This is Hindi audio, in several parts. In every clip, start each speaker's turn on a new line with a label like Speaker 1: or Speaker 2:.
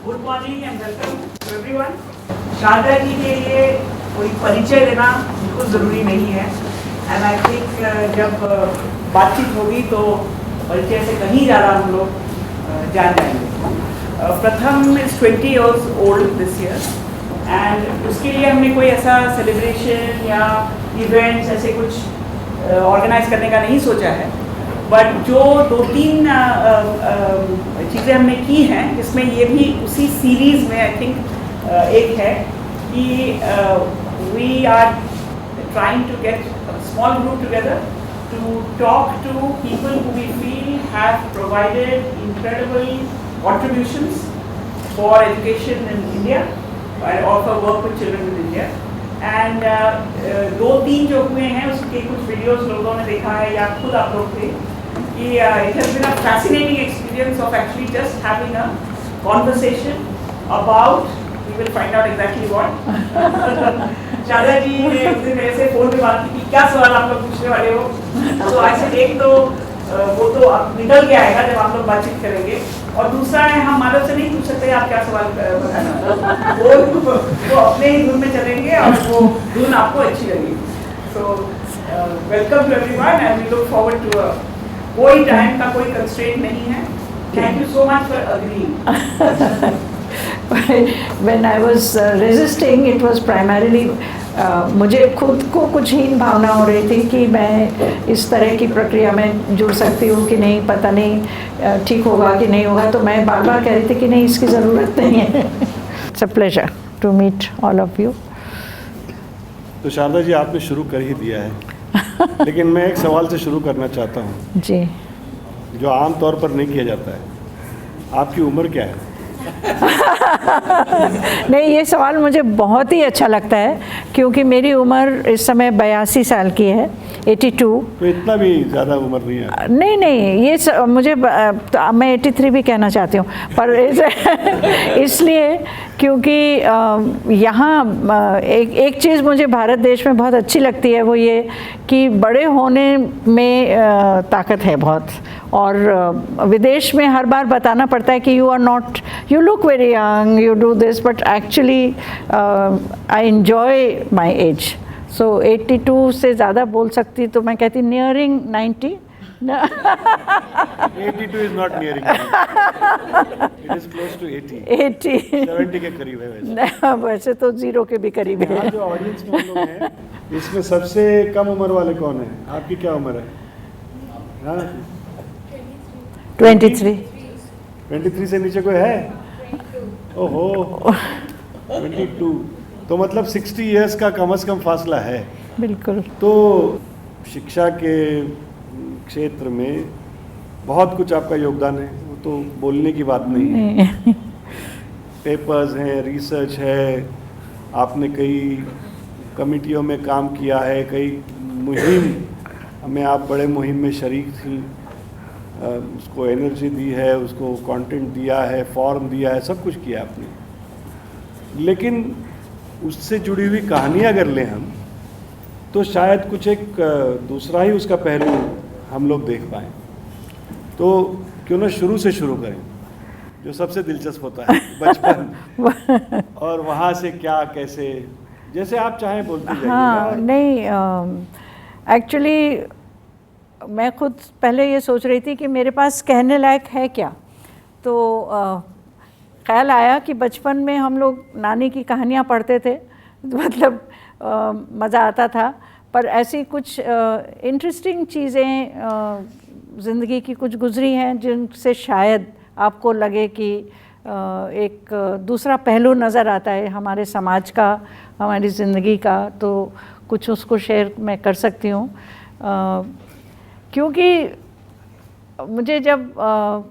Speaker 1: Good morning and welcome to everyone. Sharda ji के लिए कोई परिचय देना बिल्कुल ज़रूरी नहीं है एंड आई थिंक जब बातचीत होगी तो परिचय से कहीं ज़्यादा हम लोग जान जाएंगे। प्रथम is 20 years old this year and उसके लिए हमने कोई ऐसा सेलिब्रेशन या इवेंट्स ऐसे कुछ ऑर्गेनाइज करने का नहीं सोचा है, बट जो 2-3 चीज़ें हमने की हैं जिसमें ये भी उसी सीरीज़ में आई थिंक एक है कि we are trying to get small group together to talk to people who we feel have provided incredible contributions for education in India or for work with children in India. And 2-3 जो हुए हैं उसके कुछ वीडियोस लोगों ने देखा है या खुद आप लोग थे कि it has been a fascinating experience of actually just having a conversation about, we will find out exactly what. Sharda ji ने उस दिन मेरे से फोन पे बात की कि क्या सवाल आप लोग पूछने वाले हो, तो ऐसे एक तो वो तो निकल के आएगा जब आप लोग बातचीत करेंगे, और दूसरा है हम मानव से नहीं पूछ सकते आप क्या सवाल बताना, वो अपने ही धुन में चलेंगे और वो धुन आपको अच्छी लगेगी। So welcome to everyone and we look forward to कोई टाइम का कोई कंस्ट्रेंट नहीं है। Thank you so much for agreeing.
Speaker 2: When I was resisting, it was primarily मुझे खुद को कुछ हीन भावना हो रही थी कि मैं इस तरह की प्रक्रिया में जुड़ सकती हूँ कि नहीं, पता नहीं ठीक होगा कि नहीं होगा, तो मैं बार बार कह रही थी कि नहीं, इसकी ज़रूरत नहीं है। It's a pleasure to meet all of you.
Speaker 3: तो शारदा जी आपने शुरू कर ही दिया है, लेकिन मैं एक सवाल से शुरू करना चाहता हूँ
Speaker 2: जी,
Speaker 3: जो आम तौर पर नहीं किया जाता है। आपकी उम्र क्या है?
Speaker 2: नहीं, ये सवाल मुझे बहुत ही अच्छा लगता है क्योंकि मेरी उम्र इस समय 82 साल की है, 82।
Speaker 3: तो इतना भी ज़्यादा उम्र नहीं है।
Speaker 2: नहीं, ये मुझे मैं 83 भी कहना चाहती हूँ, पर इसलिए क्योंकि यहाँ एक चीज़ मुझे भारत देश में बहुत अच्छी लगती है, वो ये कि बड़े होने में ताकत है बहुत, और विदेश में हर बार बताना पड़ता है कि you are not, you look very young, you do this, but actually I enjoy my age. So 82 से ज़्यादा बोल सकती तो मैं कहती nearing 90.
Speaker 3: 82 is not nearing 90. It is close to 80.
Speaker 2: 80.
Speaker 3: 70 के करीब है वैसे।
Speaker 2: वैसे तो 0 के भी करीब है।
Speaker 3: यहाँ जो ऑडियंस में हम लोग हैं, इसमें सबसे कम उम्र वाले कौन है? आपकी क्या उम्र है? हाँ?
Speaker 2: 23.
Speaker 3: 23 से नीचे कोई है? ओहो, 22। तो मतलब 60 इयर्स का कम से कम फासला है।
Speaker 2: बिल्कुल।
Speaker 3: तो शिक्षा के क्षेत्र में बहुत कुछ आपका योगदान है, वो तो बोलने की बात नहीं है। पेपर्स हैं, रिसर्च है, आपने कई कमिटियों में काम किया है, कई मुहिम में आप बड़े मुहिम में शरीक थी, उसको एनर्जी दी है, उसको कंटेंट दिया है, फॉर्म दिया है, सब कुछ किया आपने। लेकिन उससे जुड़ी हुई कहानी अगर लें हम, तो शायद कुछ एक दूसरा ही उसका पहलू हम लोग देख पाएँ। तो क्यों ना शुरू से शुरू करें, जो सबसे दिलचस्प होता है, बचपन, और वहाँ से क्या कैसे, जैसे आप चाहें बोलते जाइए।
Speaker 2: हाँ, नहीं, एक्चुअली मैं खुद पहले ये सोच रही थी कि मेरे पास कहने लायक है क्या, तो ख्याल आया कि बचपन में हम लोग नानी की कहानियाँ पढ़ते थे, मतलब मज़ा आता था, पर ऐसी कुछ इंटरेस्टिंग चीज़ें ज़िंदगी की कुछ गुजरी हैं जिनसे शायद आपको लगे कि एक दूसरा पहलू नज़र आता है हमारे समाज का, हमारी ज़िंदगी का, तो कुछ उसको शेयर मैं कर सकती हूँ। क्योंकि मुझे जब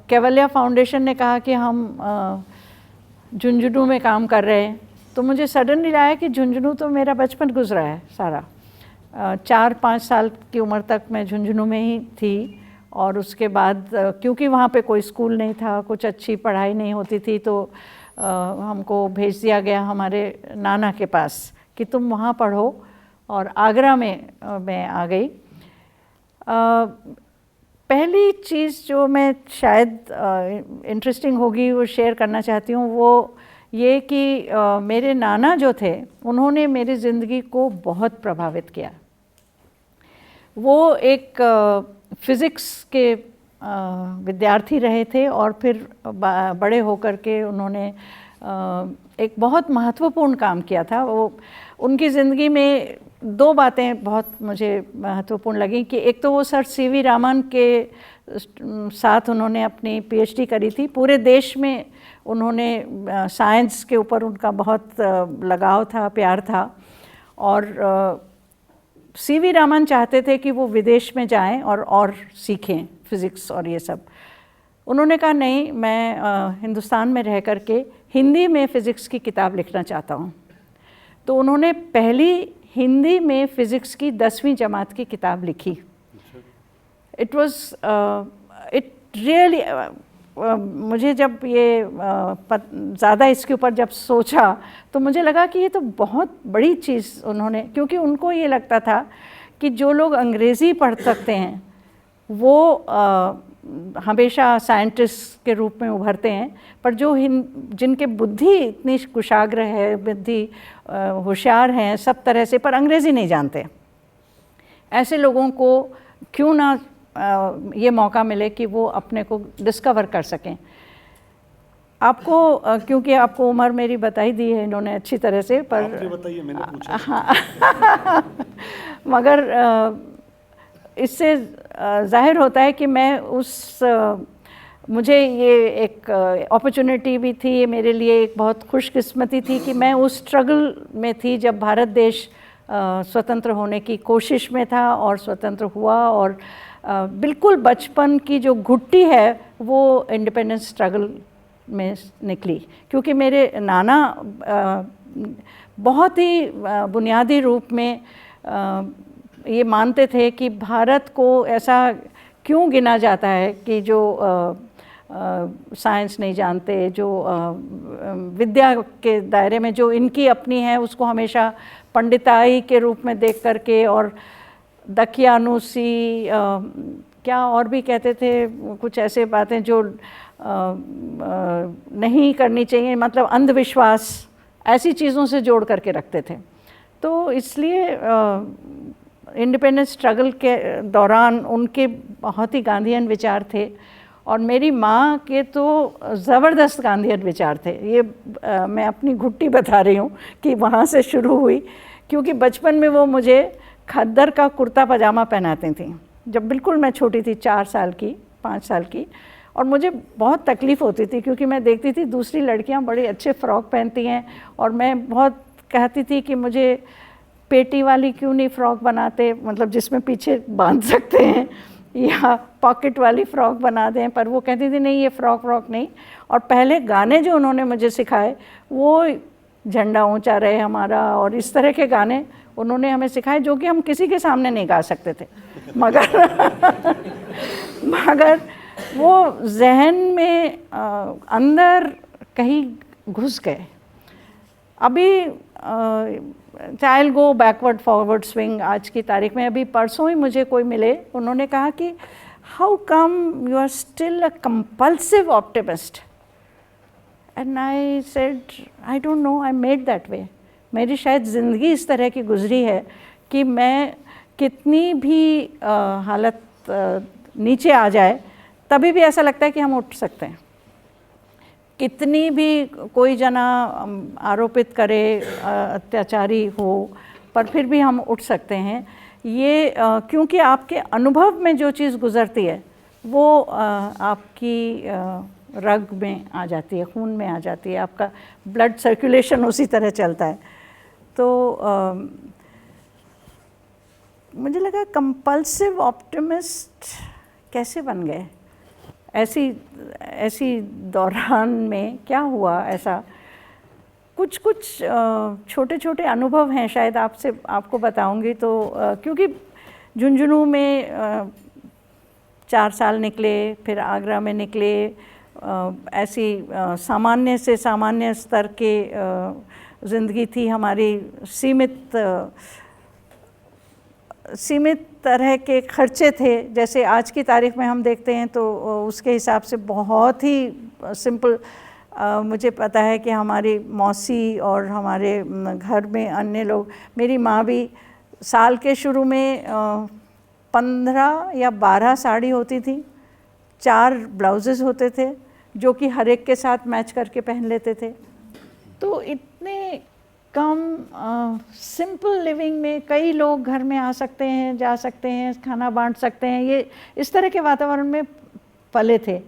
Speaker 2: केवलिया फाउंडेशन ने कहा कि हम झुंझुनू में काम कर रहे हैं, तो मुझे सडनली आया कि झुंझुनू तो मेरा बचपन गुजरा है सारा। 4-5 साल की उम्र तक मैं झुंझुनू में ही थी, और उसके बाद क्योंकि वहाँ पे कोई स्कूल नहीं था, कुछ अच्छी पढ़ाई नहीं होती थी, तो हमको भेज दिया गया हमारे नाना के पास कि तुम वहाँ पढ़ो, और आगरा में मैं आ गई। पहली चीज़ जो मैं शायद इंटरेस्टिंग होगी वो शेयर करना चाहती हूँ, वो ये कि मेरे नाना जो थे उन्होंने मेरी ज़िंदगी को बहुत प्रभावित किया। वो एक फ़िज़िक्स के विद्यार्थी रहे थे और फिर बड़े होकर के उन्होंने एक बहुत महत्वपूर्ण काम किया था। वो उनकी ज़िंदगी में दो बातें बहुत मुझे महत्वपूर्ण लगी कि एक तो वो सर सीवी रामन के साथ उन्होंने अपनी पीएचडी करी थी। पूरे देश में उन्होंने साइंस के ऊपर उनका बहुत लगाव था, प्यार था, और सीवी रामन चाहते थे कि वो विदेश में जाएं और सीखें फिज़िक्स और ये सब। उन्होंने कहा नहीं, मैं हिंदुस्तान में रह कर के हिंदी में फ़िज़िक्स की किताब लिखना चाहता हूँ। तो उन्होंने पहली हिंदी में फ़िज़िक्स की 10वीं जमात की किताब लिखी। इट वॉज़ इट रियली मुझे जब ये ज़्यादा इसके ऊपर जब सोचा तो मुझे लगा कि ये तो बहुत बड़ी चीज़ उन्होंने, क्योंकि उनको ये लगता था कि जो लोग अंग्रेज़ी पढ़ सकते हैं वो हमेशा साइंटिस्ट के रूप में उभरते हैं, पर जो जिनके बुद्धि इतनी कुशाग्र है, बुद्धि होशियार हैं सब तरह से, पर अंग्रेज़ी नहीं जानते, ऐसे लोगों को क्यों ना ये मौका मिले कि वो अपने को डिस्कवर कर सकें। आपको क्योंकि आपको उम्र मेरी बताई दी है इन्होंने अच्छी तरह से, पर
Speaker 3: बताइए, मैंने पूछा।
Speaker 2: हाँ मगर इससे ज़ाहिर होता है कि मैं मुझे ये एक अपॉर्चुनिटी भी थी, ये मेरे लिए एक बहुत खुशकिस्मती थी कि मैं उस स्ट्रगल में थी जब भारत देश स्वतंत्र होने की कोशिश में था और स्वतंत्र हुआ, और बिल्कुल बचपन की जो घुट्टी है वो इंडिपेंडेंस स्ट्रगल में निकली, क्योंकि मेरे नाना बहुत ही बुनियादी रूप में ये मानते थे कि भारत को ऐसा क्यों गिना जाता है कि जो साइंस नहीं जानते, जो विद्या के दायरे में जो इनकी अपनी है उसको हमेशा पंडिताई के रूप में देख करके, और दकियानुसी क्या और भी कहते थे कुछ ऐसे बातें जो नहीं करनी चाहिए, मतलब अंधविश्वास, ऐसी चीज़ों से जोड़ करके रखते थे। तो इसलिए इंडिपेंडेंस स्ट्रगल के दौरान उनके बहुत ही गांधीयन विचार थे, और मेरी माँ के तो ज़बरदस्त गांधीयन विचार थे। ये मैं अपनी घुट्टी बता रही हूँ कि वहाँ से शुरू हुई, क्योंकि बचपन में वो मुझे खद्दर का कुर्ता पजामा पहनाती थी जब बिल्कुल मैं छोटी थी, 4 साल की 5 साल की, और मुझे बहुत तकलीफ़ होती थी क्योंकि मैं देखती थी दूसरी लड़कियाँ बड़े अच्छे फ़्रॉक पहनती हैं, और मैं बहुत कहती थी कि मुझे पेटी वाली क्यों नहीं फ़्रॉक बनाते, मतलब जिसमें पीछे बांध सकते हैं, या पॉकेट वाली फ़्रॉक बना दें, पर वो कहती थी नहीं ये फ़्रॉक नहीं। और पहले गाने जो उन्होंने मुझे सिखाए वो झंडा ऊंचा रहे हमारा और इस तरह के गाने उन्होंने हमें सिखाए, जो कि हम किसी के सामने नहीं गा सकते थे, मगर वो जहन में अंदर कहीं घुस गए। अभी चाइल्ड गो बैकवर्ड फॉरवर्ड स्विंग, आज की तारीख में अभी परसों ही मुझे कोई मिले, उन्होंने कहा कि how come you are still a compulsive optimist, and I said I don't know, I made that way. मेरी शायद ज़िंदगी इस तरह की गुजरी है कि मैं कितनी भी हालत नीचे आ जाए तभी भी ऐसा लगता है कि हम उठ सकते हैं, कितनी भी कोई जना आरोपित करे, अत्याचारी हो, पर फिर भी हम उठ सकते हैं। ये क्योंकि आपके अनुभव में जो चीज़ गुज़रती है वो आपकी रग में आ जाती है, खून में आ जाती है, आपका ब्लड सर्कुलेशन उसी तरह चलता है। तो मुझे लगा कंपल्सिव ऑप्टिमिस्ट कैसे बन गए, ऐसी दौरान में क्या हुआ ऐसा। कुछ छोटे छोटे अनुभव हैं, शायद आपको बताऊंगी। तो क्योंकि झुंझुनू में 4 साल निकले, फिर आगरा में निकले, ऐसी सामान्य से सामान्य स्तर के ज़िंदगी थी हमारी, सीमित तरह के खर्चे थे, जैसे आज की तारीख में हम देखते हैं तो उसके हिसाब से बहुत ही सिंपल। मुझे पता है कि हमारी मौसी और हमारे घर में अन्य लोग, मेरी माँ भी साल के शुरू में 15 या 12 साड़ी होती थी, 4 ब्लाउजेस होते थे जो कि हर एक के साथ मैच करके पहन लेते थे। तो इतने कम सिंपल लिविंग में कई लोग घर में आ सकते हैं, जा सकते हैं, खाना बांट सकते हैं, ये इस तरह के वातावरण में पले थे।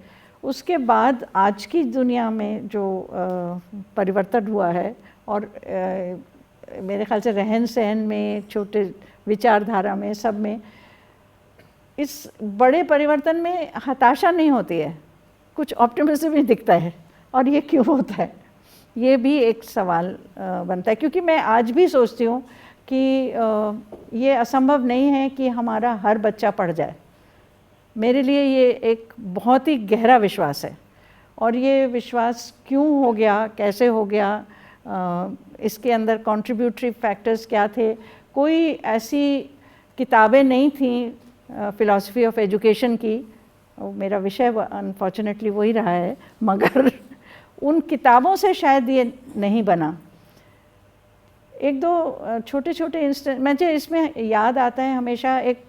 Speaker 2: उसके बाद आज की दुनिया में जो परिवर्तन हुआ है और मेरे ख्याल से रहन सहन में, छोटे विचारधारा में, सब में, इस बड़े परिवर्तन में हताशा नहीं होती है, कुछ ऑप्टिमिज्म भी दिखता है। और ये क्यों होता है, ये भी एक सवाल बनता है, क्योंकि मैं आज भी सोचती हूँ कि ये असंभव नहीं है कि हमारा हर बच्चा पढ़ जाए। मेरे लिए ये एक बहुत ही गहरा विश्वास है। और ये विश्वास क्यों हो गया, कैसे हो गया, इसके अंदर कंट्रीब्यूटरी फैक्टर्स क्या थे। कोई ऐसी किताबें नहीं थी फ़िलॉसफी ऑफ एजुकेशन की, मेरा विषय अनफॉर्चुनेटली वही रहा है, मगर उन किताबों से शायद ये नहीं बना। एक दो छोटे छोटे इंस्टेंस मुझे इसमें याद आता है हमेशा। एक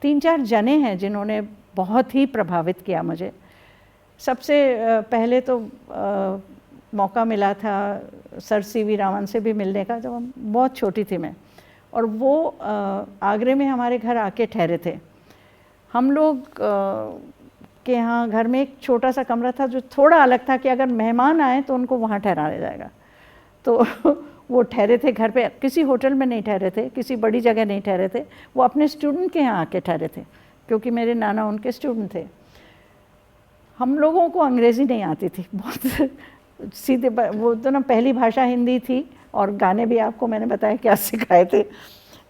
Speaker 2: 3-4 जने हैं जिन्होंने बहुत ही प्रभावित किया मुझे। सबसे पहले तो मौका मिला था सर सीवी रामन से भी मिलने का, जब हम बहुत छोटी थी मैं, और वो आगरे में हमारे घर आके ठहरे थे। हम लोग के यहाँ घर में एक छोटा सा कमरा था जो थोड़ा अलग था कि अगर मेहमान आए तो उनको वहाँ ठहराया जाएगा। तो वो ठहरे थे घर पे, किसी होटल में नहीं ठहरे थे, किसी बड़ी जगह नहीं ठहरे थे, वो अपने स्टूडेंट के यहाँ आके ठहरे थे, क्योंकि मेरे नाना उनके स्टूडेंट थे। हम लोगों को अंग्रेज़ी नहीं आती थी, बहुत सीधे, वो तो ना पहली भाषा हिंदी थी, और गाने भी आपको मैंने बताया क्या सिखाए थे।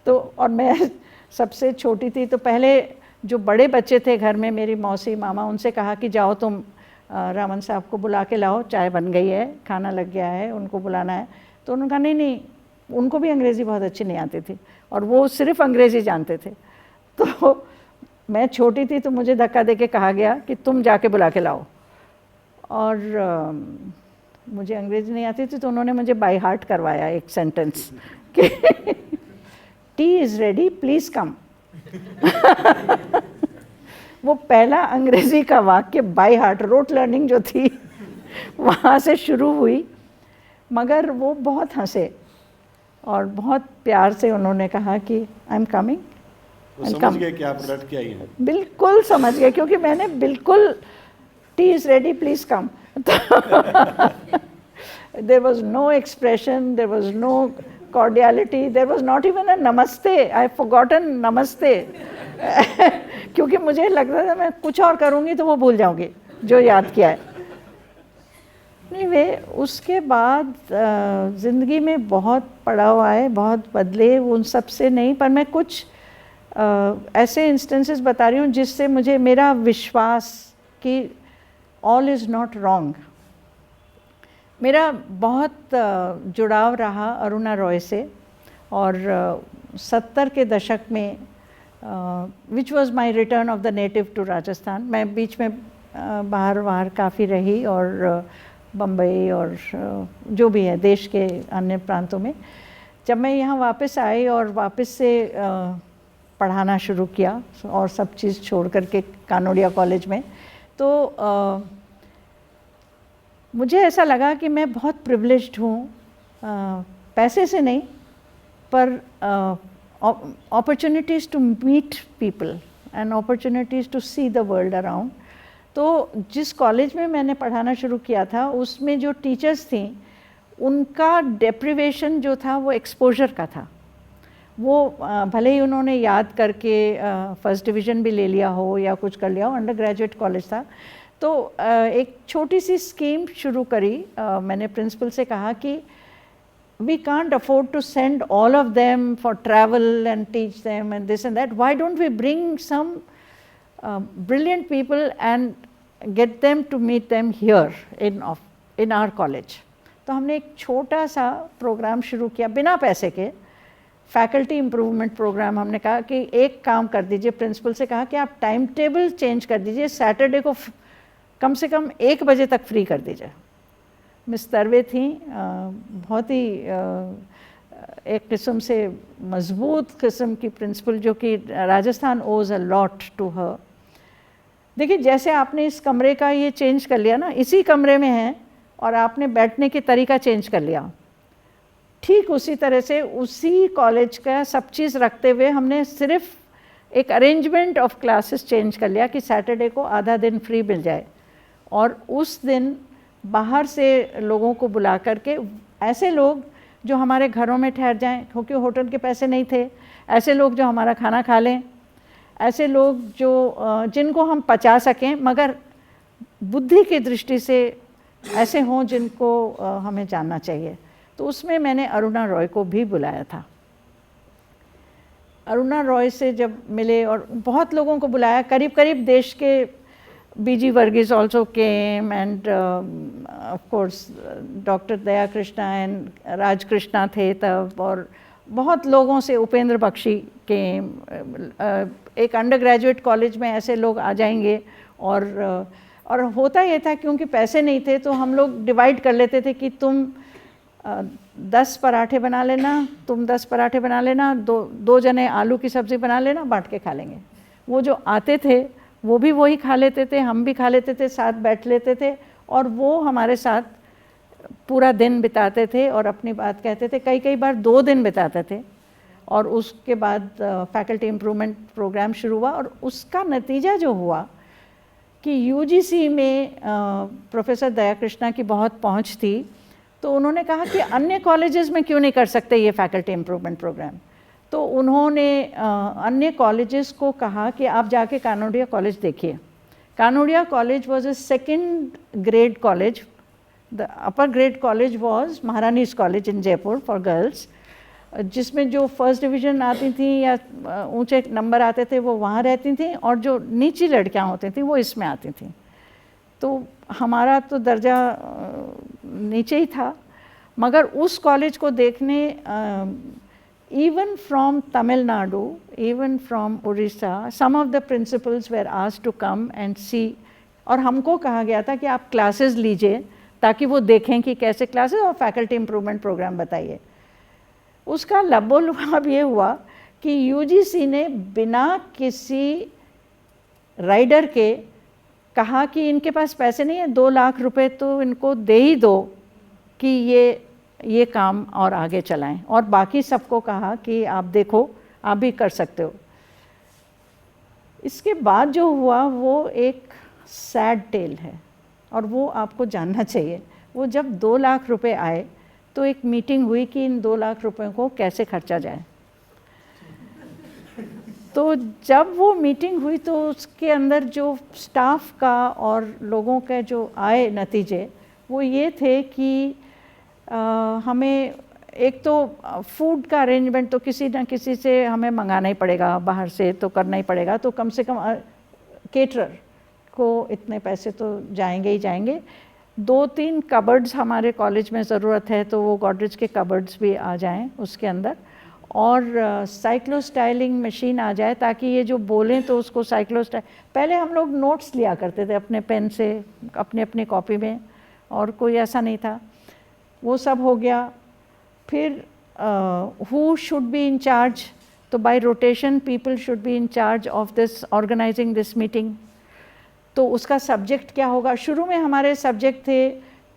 Speaker 2: तो और मैं सबसे छोटी थी, तो पहले जो बड़े बच्चे थे घर में, मेरी मौसी, मामा, उनसे कहा कि जाओ तुम रामन साहब को बुला के लाओ, चाय बन गई है, खाना लग गया है, उनको बुलाना है। तो उन्होंने कहा नहीं नहीं, उनको भी अंग्रेज़ी बहुत अच्छी नहीं आती थी और वो सिर्फ अंग्रेज़ी जानते थे। तो मैं छोटी थी तो मुझे धक्का दे के कहा गया कि तुम जाके बुला के लाओ, और मुझे अंग्रेज़ी नहीं आती थी, तो उन्होंने मुझे बाय हार्ट करवाया एक सेंटेंस कि टी इज़ रेडी प्लीज़ कम। वो पहला अंग्रेज़ी का वाक्य बाय हार्ट, रोट लर्निंग जो थी वहाँ से शुरू हुई। मगर वो बहुत हंसे और बहुत प्यार से उन्होंने कहा कि आई एम कमिंग।
Speaker 3: समझ गए कि आप रट के आई हैं।
Speaker 2: बिल्कुल समझ गए, क्योंकि मैंने बिल्कुल tea is ready please come. There was no expression, there was no cordiality, there was not even a namaste. I have forgotten namaste. क्योंकि मुझे लगता था मैं कुछ और करूँगी तो वो भूल जाऊँगी जो याद किया है। नहीं, वे उसके बाद ज़िंदगी में बहुत पड़ाव आए, बहुत बदले, उन सब से नहीं, पर मैं कुछ ऐसे इंस्टेंसेस बता रही हूँ जिससे मुझे मेरा विश्वास कि ऑल इज़ नॉट रॉन्ग। मेरा बहुत जुड़ाव रहा अरुणा रॉय से, और 70 के दशक में which was my return of the native to Rajasthan. मैं बीच में बाहर काफ़ी रही, और बम्बई और जो भी है देश के अन्य प्रांतों में। जब मैं यहाँ वापस आई और वापस से पढ़ाना शुरू किया और सब चीज़ छोड़ करके कानोडिया कॉलेज में, तो मुझे ऐसा लगा कि मैं बहुत प्रिविलेज्ड हूँ, पैसे से नहीं, पर opportunities to meet people and opportunities to see the world around. तो जिस कॉलेज में मैंने पढ़ाना शुरू किया था, उसमें जो टीचर्स थी, उनका डेप्रिवेशन जो था वो एक्सपोजर का था। वो भले ही उन्होंने याद करके फर्स्ट डिवीज़न भी ले लिया हो या कुछ कर लिया हो, अंडर ग्रेजुएट कॉलेज था, तो एक छोटी सी स्कीम शुरू करी। मैंने प्रिंसिपल से कहा कि we can't afford to send all of them for travel and teach them and this and that. Why don't we bring some brilliant people and get them to meet them here in our college? तो हमने एक छोटा सा प्रोग्राम शुरू किया बिना पैसे के, फैकल्टी इम्प्रूवमेंट प्रोग्राम हमने कहा कि एक काम कर दीजिए, प्रिंसिपल से कहा कि आप टाइम टेबल चेंज कर दीजिए, सैटरडे को कम से कम 1 बजे तक फ्री कर दीजिए। मिस दरवे थी, बहुत ही एक किस्म से मजबूत किस्म की प्रिंसिपल, जो कि राजस्थान ओज अ लॉट टू हर। देखिए, जैसे आपने इस कमरे का ये चेंज कर लिया ना, इसी कमरे में है और आपने बैठने की तरीका चेंज कर लिया, ठीक उसी तरह से उसी कॉलेज का सब चीज़ रखते हुए हमने सिर्फ एक अरेंजमेंट ऑफ क्लासेस चेंज कर लिया कि सैटरडे को आधा दिन फ्री मिल जाए, और उस दिन बाहर से लोगों को बुला करके, ऐसे लोग जो हमारे घरों में ठहर जाएं क्योंकि होटल के पैसे नहीं थे, ऐसे लोग जो हमारा खाना खा लें, ऐसे लोग जो जिनको हम पचा सकें मगर बुद्धि की दृष्टि से ऐसे हों जिनको हमें जानना चाहिए। तो उसमें मैंने अरुणा रॉय को भी बुलाया था। अरुणा रॉय से जब मिले और बहुत लोगों को बुलाया, करीब करीब देश के B G Verghese also came, and of course doctor Daya Krishna and Raj Krishna थे तब, और बहुत लोगों से, उपेंद्र बख्शी केम, एक अंडर ग्रेजुएट कॉलेज में ऐसे लोग आ जाएंगे। और होता ये था क्योंकि पैसे नहीं थे तो हम लोग डिवाइड कर लेते थे कि तुम 10 पराठे बना लेना, तुम 10 पराठे बना लेना, दो जने आलू की सब्ज़ी बना लेना, बांट के खा लेंगे। वो जो आते थे वो भी वही खा लेते थे, हम भी खा लेते थे, साथ बैठ लेते थे, और वो हमारे साथ पूरा दिन बिताते थे और अपनी बात कहते थे। कई बार 2 दिन बिताते थे। और उसके बाद फैकल्टी इम्प्रूवमेंट प्रोग्राम शुरू हुआ, और उसका नतीजा जो हुआ कि यूजीसी में प्रोफेसर दया कृष्णा की बहुत पहुंच थी, तो उन्होंने कहा कि अन्य कॉलेजेस में क्यों नहीं कर सकते ये फैकल्टी इम्प्रूवमेंट प्रोग्राम। तो उन्होंने अन्य कॉलेजेस को कहा कि आप जाके कानोडिया कॉलेज देखिए। Kanodia college was a 2nd grade college, the upper grade college was Maharani's college in Jaipur for girls, जिसमें जो 1st डिवीज़न आती थी या ऊंचे नंबर आते थे वो वहाँ रहती थी, और जो नीची लड़कियाँ होती थी वो इसमें आती थी। तो हमारा तो दर्जा नीचे ही था, मगर उस कॉलेज को देखने even from Tamil Nadu, even from Orissa, some of the principals were asked to come and see, और हमको कहा गया था कि आप क्लासेस लीजिए ताकि वो देखें कि कैसे क्लासेस, और फैकल्टी इम्प्रूवमेंट प्रोग्राम बताइए। उसका लबोलुआब ये हुआ कि यूजीसी ने बिना किसी राइडर के कहा कि इनके पास पैसे नहीं है, 2 लाख रुपए तो इनको दे ही दो कि ये काम और आगे चलाएं, और बाकी सबको कहा कि आप देखो, आप भी कर सकते हो। इसके बाद जो हुआ वो एक सैड टेल है, और वो आपको जानना चाहिए। वो जब 2 लाख रुपए आए तो एक मीटिंग हुई कि इन 2 लाख रुपए को कैसे खर्चा जाए। तो जब वो मीटिंग हुई तो उसके अंदर जो स्टाफ का और लोगों के जो आए नतीजे वो ये थे कि हमें एक तो फूड का अरेंजमेंट तो किसी न किसी से हमें मंगाना ही पड़ेगा, बाहर से तो करना ही पड़ेगा, तो कम से कम केटरर को इतने पैसे तो जाएंगे ही जाएंगे। 2-3 कबर्ड्स हमारे कॉलेज में ज़रूरत है, तो वो गॉडरेज के कबर्ड्स भी आ जाएं उसके अंदर, और साइक्लोस्टाइलिंग मशीन आ जाए ताकि ये जो बोलें तो उसको साइक्लोस्टाइल। पहले हम लोग नोट्स लिया करते थे अपने पेन से अपनी कॉपी में, और कोई ऐसा नहीं था। वो सब हो गया। फिर who should be in charge, तो by rotation people should be in charge of this organising this meeting. तो उसका सब्जेक्ट क्या होगा? शुरू में हमारे सब्जेक्ट थे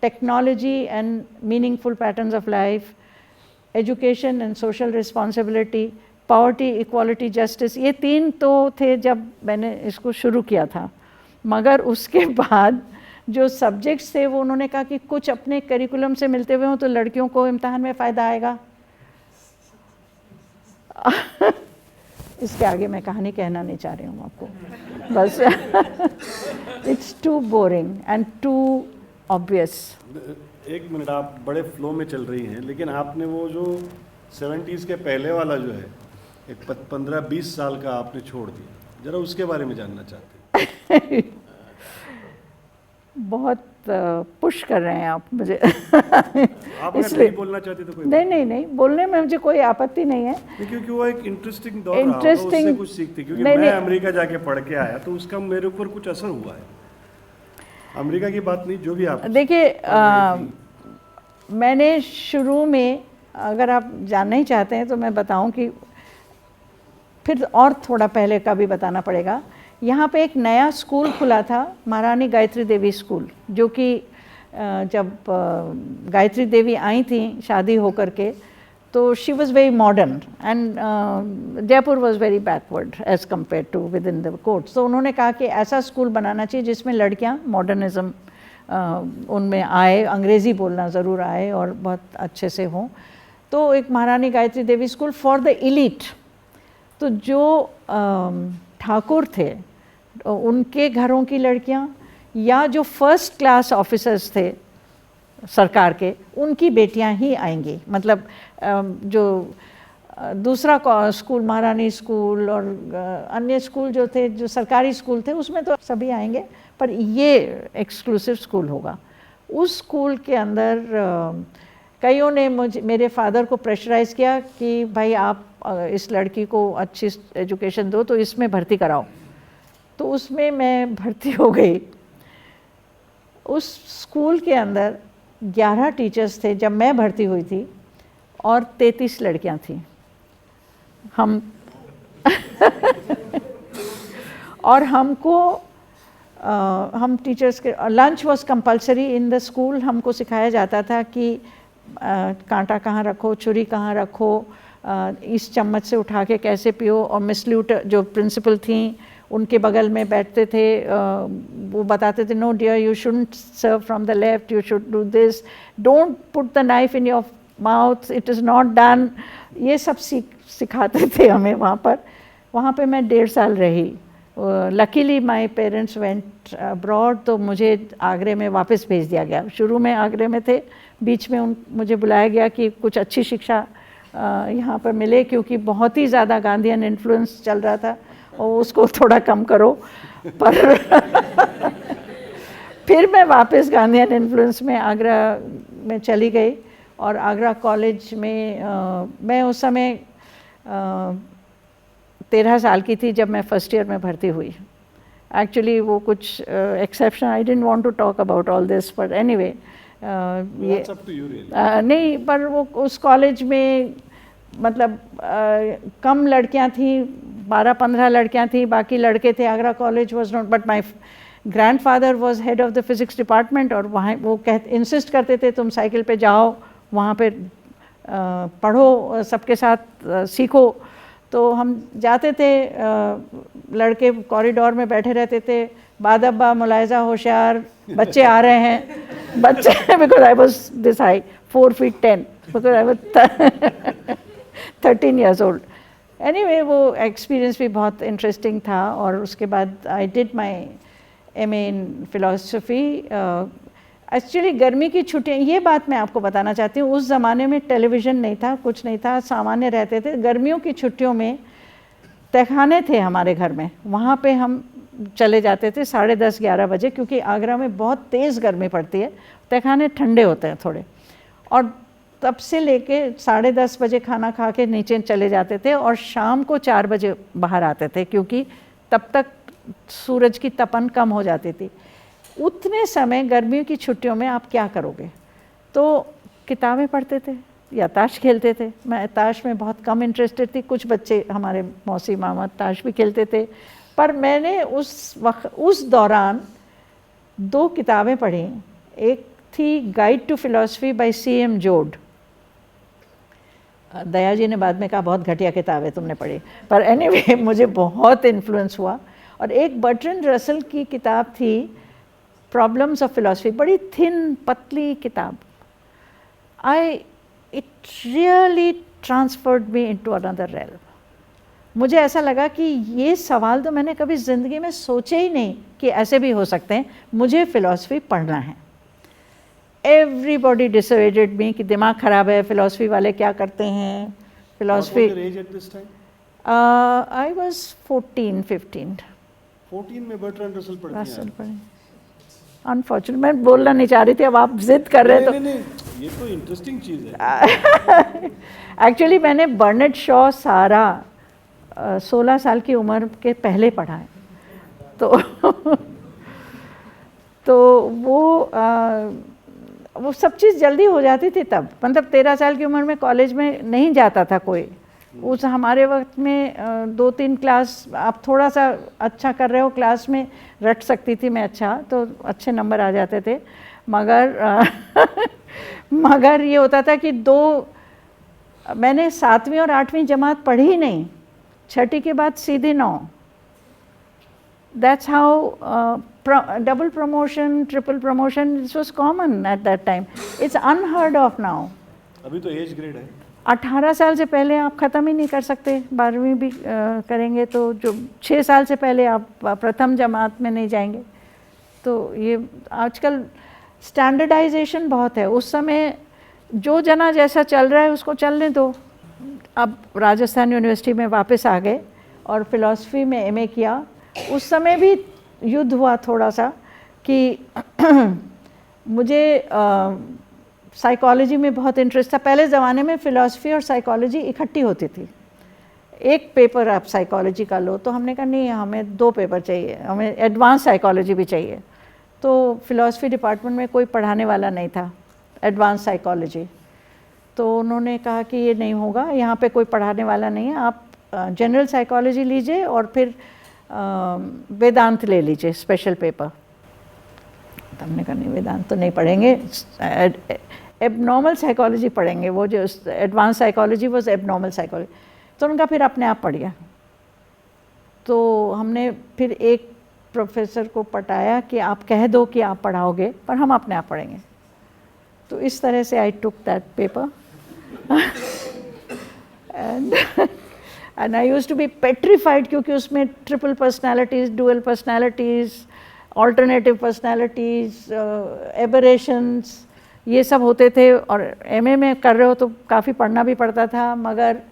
Speaker 2: technology and meaningful patterns of life, education and social responsibility, poverty, equality, justice. ये 3 तो थे जब मैंने इसको शुरू किया था, मगर उसके बाद जो सब्जेक्ट्स थे वो उन्होंने कहा कि कुछ अपने करिकुलम से मिलते हुए हों तो लड़कियों को इम्तहान में फ़ायदा आएगा। इसके आगे मैं कहानी कहना नहीं चाह रही हूँ आपको, बस it's too boring and too obvious.
Speaker 3: 1 minute, आप बड़े फ्लो में चल रही हैं, लेकिन आपने वो जो 70s के पहले वाला जो है एक 15-20 साल का आपने छोड़ दिया, ज़रा उसके बारे में जानना चाहते हैं।
Speaker 2: बहुत पुश कर रहे हैं आप मुझे।
Speaker 3: आप अगर नहीं बोलना चाहते तो कोई
Speaker 2: नहीं, बोलने में मुझे कोई आपत्ति नहीं है।
Speaker 3: क्योंकि वो एक इंटरेस्टिंग दौर रहा होगा, उससे कुछ सीखते, क्योंकि मैं अमेरिका जाके पढ़ के आया तो उसका मेरे ऊपर कुछ असर हुआ है। अमेरिका की बात नहीं, जो भी आप
Speaker 2: देखिए, मैंने शुरू में, अगर आप जानना ही चाहते हैं तो मैं बताऊं कि फिर और थोड़ा पहले का भी बताना पड़ेगा। यहाँ पे एक नया स्कूल खुला था, महारानी गायत्री देवी स्कूल, जो कि जब गायत्री देवी आई थी शादी होकर के, तो she was very modern and Jaipur was very backward as compare to with in the court. तो उन्होंने कहा कि ऐसा स्कूल बनाना चाहिए जिसमें लड़कियाँ मॉडर्निज्म उनमें आए, अंग्रेज़ी बोलना ज़रूर आए और बहुत अच्छे से हों। तो एक महारानी Gayatri Devi school for the elite. तो जो ठाकुर थे उनके घरों की लड़कियां, या जो फर्स्ट क्लास ऑफिसर्स थे सरकार के, उनकी बेटियां ही आएंगी। मतलब जो दूसरा स्कूल, महारानी स्कूल और अन्य स्कूल जो थे, जो सरकारी स्कूल थे, उसमें तो सभी आएंगे, पर ये एक्सक्लूसिव स्कूल होगा। उस स्कूल के अंदर कईयों ने मेरे फादर को प्रेशराइज़ किया कि भाई आप इस लड़की को अच्छी एजुकेशन दो, तो इसमें भर्ती कराओ। तो उसमें मैं भर्ती हो गई। उस स्कूल के अंदर 11 टीचर्स थे जब मैं भर्ती हुई थी, और 33 लड़कियां थीं। हम और हमको हम टीचर्स के lunch was compulsory in the school. हमको सिखाया जाता था कि कांटा कहाँ रखो, छुरी कहाँ रखो, इस चम्मच से उठा के कैसे पियो। और मिस ल्यूट जो प्रिंसिपल थी, उनके बगल में बैठते थे, वो बताते थे, no dear you shouldn't serve from the left, you should do this, don't put the knife in your mouth, it is not done. ये सब सिखाते थे हमें वहाँ पर। वहाँ पे मैं 1.5 साल रही। Luckily my parents went abroad, तो मुझे आगरे में वापस भेज दिया गया। शुरू में आगरे में थे, बीच में मुझे बुलाया गया कि कुछ अच्छी शिक्षा यहाँ पर मिले, क्योंकि बहुत ही ज़्यादा गांधीयन इन्फ्लुएंस चल रहा था और उसको थोड़ा कम करो। पर फिर मैं वापस गांधीयन इन्फ्लुएंस में आगरा में चली गई, और आगरा कॉलेज में मैं उस समय 13 साल की थी जब मैं फर्स्ट ईयर में भर्ती हुई। एक्चुअली वो कुछ exception, I didn't want to talk about all this, but anyway ये नहीं, पर वो उस कॉलेज में मतलब कम लड़कियां थी, 12-15 लड़कियां थी, बाकी लड़के थे। Agra college was not, but my grandfather was head of the physics department, और वहाँ वो इंसिस्ट करते थे तुम साइकिल पे जाओ, वहाँ पे पढ़ो, सबके साथ सीखो। तो हम जाते थे, लड़के कॉरिडोर में बैठे रहते थे, बादब्बा मुलायजा होशियार, बच्चे आ रहे हैं, बच्चे because I was this high 4 feet 10, because I was 13 years old. Anyway, वो एक्सपीरियंस भी बहुत इंटरेस्टिंग था। और उसके बाद I did my MA in philosophy. Actually गर्मी की छुट्टियाँ, ये बात मैं आपको बताना चाहती हूँ, उस ज़माने में टेलीविज़न नहीं था, कुछ नहीं था, सामान्य रहते थे। गर्मियों की छुट्टियों में तहखाने थे हमारे घर में, वहाँ पे हम चले जाते थे 10:30-11 बजे, क्योंकि आगरा में बहुत तेज़ गर्मी पड़ती है, तहखाने ठंडे होते हैं थोड़े। और तब से लेके 10:30 बजे खाना खा के नीचे चले जाते थे, और शाम को 4 बजे बाहर आते थे, क्योंकि तब तक सूरज की तपन कम हो जाती थी। उतने समय गर्मियों की छुट्टियों में आप क्या करोगे? तो किताबें पढ़ते थे या ताश खेलते थे। मैं ताश में बहुत कम इंटरेस्टेड थी, कुछ बच्चे हमारे मौसी मामा ताश भी खेलते थे, पर मैंने उस दौरान 2 किताबें पढ़ी। एक थी guide to philosophy bye C.M. जोड। दया जी ने बाद में कहा बहुत घटिया किताब है तुमने पढ़ी, पर एनीवे मुझे बहुत इन्फ्लुएंस हुआ। और एक बर्ट्रैंड रसल की किताब थी प्रॉब्लम्स ऑफ फिलॉसफी, बड़ी थिन पतली किताब। It really transferred me into another realm. मुझे ऐसा लगा कि ये सवाल तो मैंने कभी ज़िंदगी में सोचे ही नहीं कि ऐसे भी हो सकते हैं, मुझे फ़िलॉसफी पढ़ना है। एवरीबॉडी डिसोएडेड मी कि दिमाग ख़राब है, फ़िलॉसफी वाले क्या करते हैं, फ़िलॉसफी। I was 14-15।
Speaker 3: 14 में बर्ट्रैंड रसल पढ़ती हैं?
Speaker 2: अनफॉर्चुनेट, मैं बोलना नहीं चाह रही थी, अब आप जिद कर रहे
Speaker 3: नहीं,
Speaker 2: तो।
Speaker 3: नहीं, नहीं, ये तो इंटरेस्टिंग चीज़ है।
Speaker 2: एक्चुअली मैंने बर्नेट शॉ सारा 16 साल की उम्र के पहले पढ़ा है, तो तो वो सब चीज़ जल्दी हो जाती थी तब। मतलब 13 साल की उम्र में कॉलेज में नहीं जाता था कोई। उस हमारे वक्त में 2-3 क्लास आप थोड़ा सा अच्छा कर रहे हो क्लास में रट सकती थी मैं, अच्छा तो अच्छे नंबर आ जाते थे, मगर मगर ये होता था कि मैंने 7वीं और 8वीं जमात पढ़ी ही नहीं, 6ठी के बाद सीधे 9। That's how double promotion, triple promotion, this was common at that time. It's unheard of now.
Speaker 3: अभी तो एज ग्रेड है।
Speaker 2: 18 साल से पहले आप ख़त्म ही नहीं कर सकते, 12वीं भी करेंगे तो जो 6 साल से पहले आप प्रथम जमात में नहीं जाएंगे। तो ये आजकल स्टैंडर्डाइजेशन बहुत है। उस समय जो जना जैसा चल रहा है उसको चलने दो। अब राजस्थान यूनिवर्सिटी में वापस आ गए और फिलॉसफी में एमए किया। उस समय भी युद्ध हुआ थोड़ा सा कि मुझे साइकोलॉजी में बहुत इंटरेस्ट था। पहले ज़माने में फ़िलासफ़ी और साइकोलॉजी इकट्ठी होती थी। एक पेपर आप साइकोलॉजी का लो, तो हमने कहा नहीं, हमें 2 पेपर चाहिए, हमें एडवांस साइकोलॉजी भी चाहिए। तो फ़िलासफ़ी डिपार्टमेंट में कोई पढ़ाने वाला नहीं था एडवांस साइकोलॉजी, तो उन्होंने कहा कि ये नहीं होगा, यहाँ पे कोई पढ़ाने वाला नहीं है, आप जनरल साइकोलॉजी लीजिए और फिर वेदांत ले लीजिए स्पेशल पेपर। तो हमने कहा नहीं, वेदांत तो नहीं पढ़ेंगे, एबनॉर्मल साइकोलॉजी पढ़ेंगे। वो जो एडवांस साइकोलॉजी वो एबनॉर्मल साइकोलॉजी। तो उनका फिर अपने आप पढ़ गया। तो हमने फिर एक प्रोफेसर को पटाया कि आप कह दो कि आप पढ़ाओगे, पर हम अपने आप पढ़ेंगे। तो इस तरह से I took that paper and I used to be petrified, क्योंकि उसमें triple personalities, dual personalities, alternative personalities, aberrations, ये सब होते थे। और एमए में कर रहे हो तो काफ़ी पढ़ना भी पड़ता था, मगर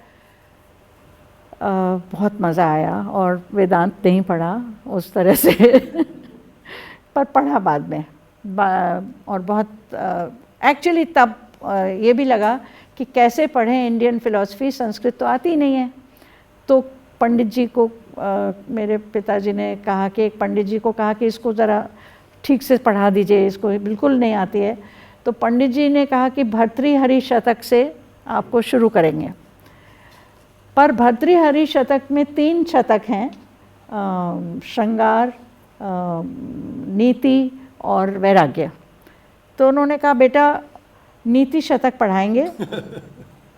Speaker 2: बहुत मज़ा आया। और वेदांत नहीं पढ़ा उस तरह से पर पढ़ा बाद में। और बहुत एक्चुअली तब ये भी लगा कि कैसे पढ़ें इंडियन फ़िलासफ़ी, संस्कृत तो आती नहीं है। तो पंडित जी को मेरे पिताजी ने कहा कि एक पंडित जी को कहा कि इसको ज़रा ठीक से पढ़ा दीजिए, इसको बिल्कुल नहीं आती है। तो पंडित जी ने कहा कि भर्तृहरि शतक से आपको शुरू करेंगे। पर भर्तृहरि शतक में 3 शतक हैं, श्रृंगार, नीति और वैराग्य। तो उन्होंने कहा बेटा नीति शतक पढ़ाएंगे,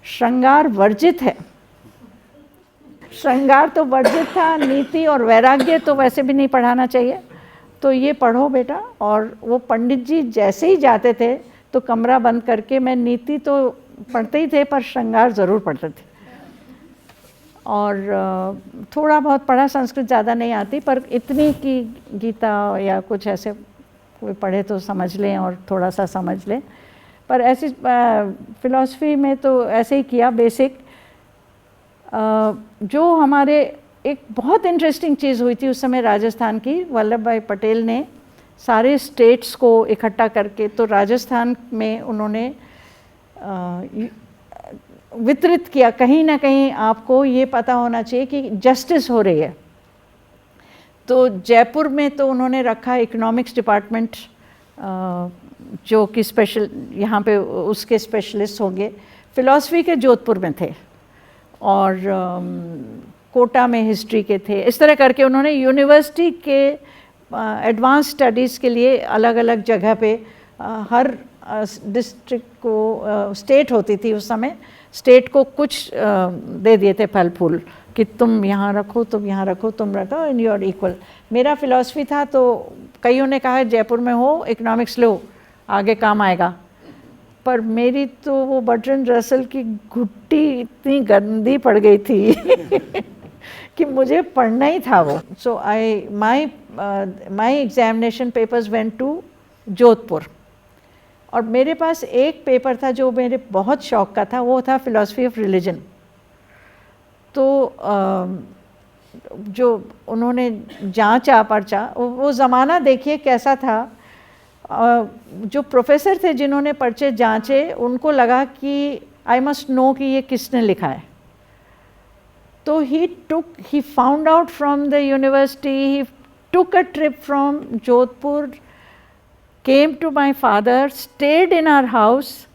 Speaker 2: श्रृंगार वर्जित है। श्रृंगार तो वर्जित था, नीति और वैराग्य तो वैसे भी नहीं पढ़ाना चाहिए, तो ये पढ़ो बेटा। और वो पंडित जी जैसे ही जाते थे तो कमरा बंद करके, मैं नीति तो पढ़ते ही थे पर श्रृंगार ज़रूर पढ़ते थे। और थोड़ा बहुत पढ़ा, संस्कृत ज़्यादा नहीं आती, पर इतनी कि गीता या कुछ ऐसे कोई पढ़े तो समझ लें और थोड़ा सा समझ लें। पर ऐसी फ़िलासफ़ी में तो ऐसे ही किया बेसिक। जो हमारे एक बहुत इंटरेस्टिंग चीज़ हुई थी उस समय राजस्थान की, वल्लभ भाई पटेल ने सारे स्टेट्स को इकट्ठा करके, तो राजस्थान में उन्होंने वितरित किया। कहीं ना कहीं आपको ये पता होना चाहिए कि जस्टिस हो रही है। तो जयपुर में तो उन्होंने रखा इकोनॉमिक्स डिपार्टमेंट, जो कि स्पेशल यहाँ पे उसके स्पेशलिस्ट होंगे। फ़िलासफ़ी के जोधपुर में थे और कोटा में हिस्ट्री के थे। इस तरह करके उन्होंने यूनिवर्सिटी के एडवांस स्टडीज़ के लिए अलग अलग जगह पे, हर डिस्ट्रिक्ट को स्टेट होती थी उस समय, स्टेट को कुछ दे दिए थे फल फूल कि तुम यहाँ रखो, तुम यहाँ रखो, तुम रखो, एंड यू आर इक्वल। मेरा फ़िलासफ़ी था तो कईयों ने कहा जयपुर में हो, इकोनॉमिक्स लो, आगे काम आएगा। पर मेरी तो वो बर्ट्रैंड रसल की घुट्टी इतनी गंदी पड़ गई थी कि मुझे पढ़ना ही था वो। So my examination papers went to Jodhpur. और मेरे पास एक पेपर था जो मेरे बहुत शौक का था, वो था फ़िलासफ़ी ऑफ रिलीजन। तो जो उन्होंने जांचा पर्चा, वो ज़माना देखिए कैसा था जो प्रोफेसर थे जिन्होंने पर्चे जांचे, उनको लगा कि आई मस्ट नो कि ये किसने लिखा है। तो he found out from the university, he took a trip from Jodhpur, came to my father, stayed in our house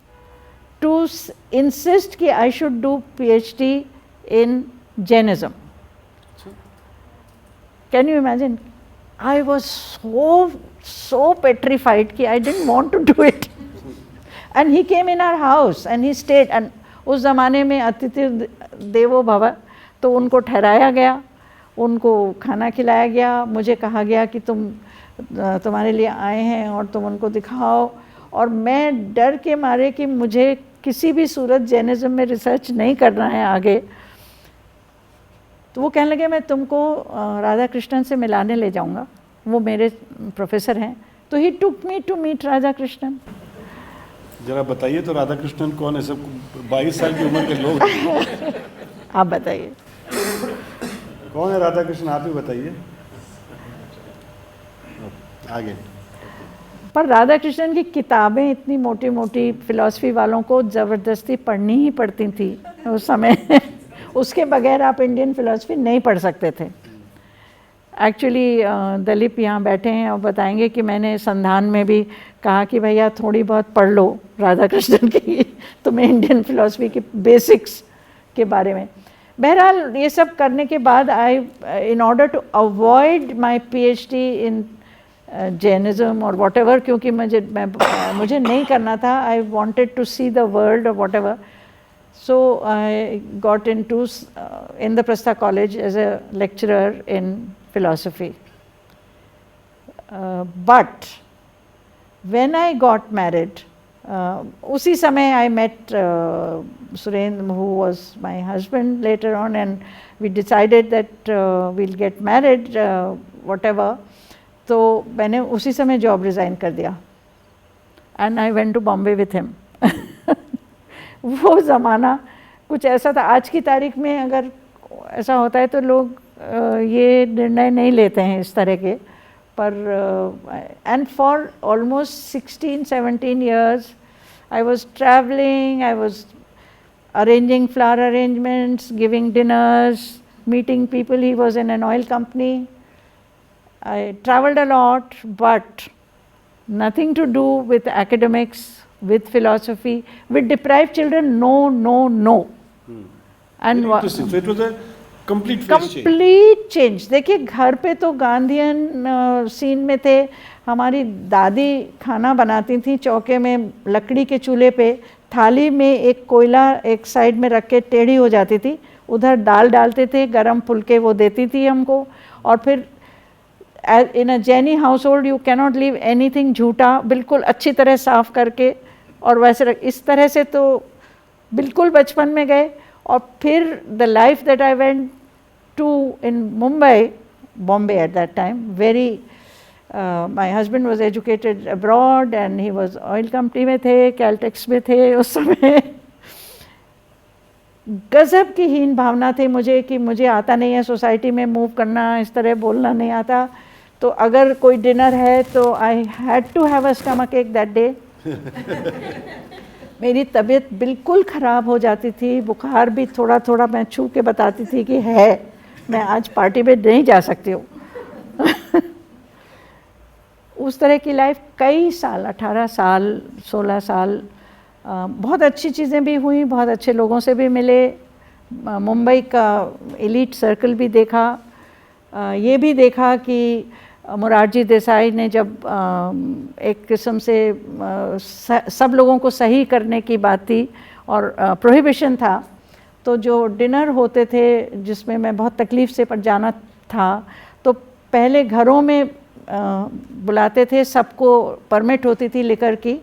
Speaker 2: to insist कि I should do PhD in Jainism. Can you imagine? I was so petrified कि I didn't want to do it. And he came in our house and he stayed. And उस ज़माने में अतिथि देवो भव, तो उनको ठहराया गया, उनको खाना खिलाया गया, मुझे कहा गया कि तुम्हारे लिए आए हैं और तुम उनको दिखाओ। और मैं डर के मारे कि मुझे किसी भी सूरत जैनिज़्म में रिसर्च नहीं करना है आगे, तो वो कहने लगे मैं तुमको राधा कृष्णन से मिलाने ले जाऊंगा, वो मेरे प्रोफेसर हैं। तो he took me to meet Radhakrishnan.
Speaker 3: जरा बताइए तो राधा कृष्णन कौन है? सब 22 साल की उम्र के लोग
Speaker 2: आप बताइए
Speaker 3: कौन है राधा कृष्णन, आप ही बताइए आगे।
Speaker 2: पर राधा कृष्णन की किताबें इतनी मोटी मोटी फिलॉसफी वालों को ज़बरदस्ती पढ़नी ही पड़ती थी उस समय उसके बगैर आप इंडियन फिलॉसफी नहीं पढ़ सकते थे। एक्चुअली दलीप यहाँ बैठे हैं और बताएंगे कि मैंने संधान में भी कहा कि भैया थोड़ी बहुत पढ़ लो राधा कृष्णन की, तुम्हें इंडियन फिलॉसफी के बेसिक्स के बारे में। बहरहाल ये सब करने के बाद in order to avoid my PhD in Jainism और वॉट एवर, क्योंकि मुझे नहीं करना था, I wanted to see the world और whatever. So I got into Indraprastha College as a lecturer in philosophy. But when I got married, उसी समय I met Surendra, who was my husband later on, and we decided that we'll get married, whatever. तो मैंने उसी समय job resign कर दिया and I went to Bombay with him. वो ज़माना कुछ ऐसा था, आज की तारीख में अगर ऐसा होता है तो लोग ये निर्णय नहीं लेते हैं इस तरह के, पर and for almost 16-17 years I was traveling, I was arranging flower arrangements, giving dinners, meeting people. He was in an oil company. I traveled a lot, but nothing to do with academics, with philosophy. With deprived children, no, no, no. And
Speaker 3: interesting. So it was a complete
Speaker 2: change. देखिए घर पे तो गांधीयन सीन में थे, हमारी दादी खाना बनाती थी चौके में लकड़ी के चूल्हे पे, थाली में एक कोयला एक साइड में रख के टेढ़ी हो जाती थी, उधर दाल डालते थे, गरम फुलके वो देती थी हमको। और फिर in a Jaini household you cannot leave anything झूठा, बिल्कुल अच्छी तरह साफ़ करके और वैसे इस तरह से तो बिल्कुल बचपन में गए। और फिर the life that I went to in Mumbai, Bombay at that time, very my husband was educated abroad and he was oil company में थे, कैलटेक्स में थे उस समय। गज़ब की हीन भावना थी मुझे कि मुझे आता नहीं है सोसाइटी में मूव करना, इस तरह बोलना नहीं आता। तो अगर कोई डिनर है तो I had to have a stomach ache that day. मेरी तबीयत बिल्कुल ख़राब हो जाती थी, बुखार भी थोड़ा थोड़ा मैं छू के बताती थी कि है, मैं आज पार्टी में नहीं जा सकती हूँ। उस तरह की लाइफ कई साल, 18 साल 16 साल, बहुत अच्छी चीज़ें भी हुई, बहुत अच्छे लोगों से भी मिले, मुंबई का एलीट सर्कल भी देखा। ये भी देखा कि मोरारजी देसाई ने जब एक किस्म से सब लोगों को सही करने की बात थी और प्रोहिबिशन था, तो जो डिनर होते थे जिसमें मैं बहुत तकलीफ़ से पर जाना था, तो पहले घरों में बुलाते थे, सबको परमिट होती थी लिकर की।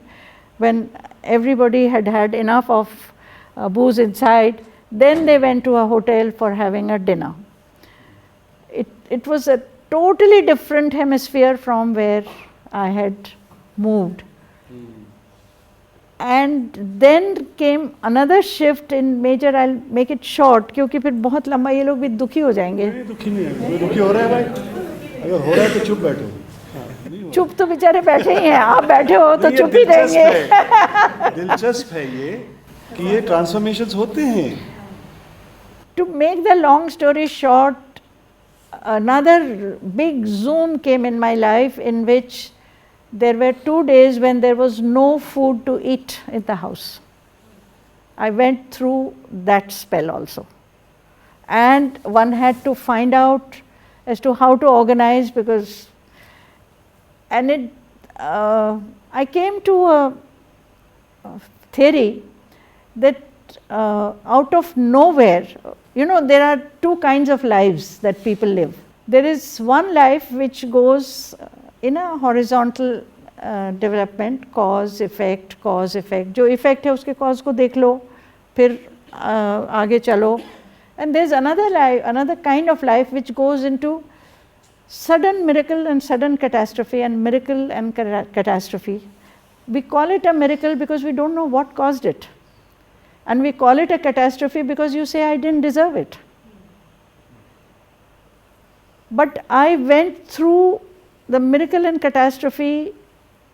Speaker 2: when everybody had had enough of booze inside, then they went to a hotel for having a dinner. It was a totally different hemisphere from where I had moved. And then came another shift in major, I'll make it short क्योंकि फिर बहुत लंबा ये लोग भी दुखी हो जाएंगे।
Speaker 3: नहीं, दुखी नहीं है, दुखी हो रहा है भाई, अगर हो रहा है तो चुप बैठो।
Speaker 2: चुप तो बेचारे बैठे ही हैं, आप बैठे हो तो
Speaker 3: ये
Speaker 2: चुप ही
Speaker 3: दिलचस्प
Speaker 2: रहेंगे।
Speaker 3: दिलचस्प है ये कि ये ट्रांसफॉर्मेशंस होते हैं।
Speaker 2: To make the long story short, another big zoom came in my life in which there were 2 days when there was no food to eat in the house. I went through that spell also. And one had to find out as to how to organize, because, and it, I came to a theory that out of nowhere, you know, there are 2 kinds of lives that people live. There is one life which goes in a horizontal development, cause effect, जो effect है उसके cause को देख लो, फिर आगे चलो. And there's another life, another kind of life which goes into sudden miracle and sudden catastrophe, and miracle and catastrophe. We call it a miracle because we don't know what caused it. And we call it a catastrophe because you say, I didn't deserve it. But I went through the miracle and catastrophe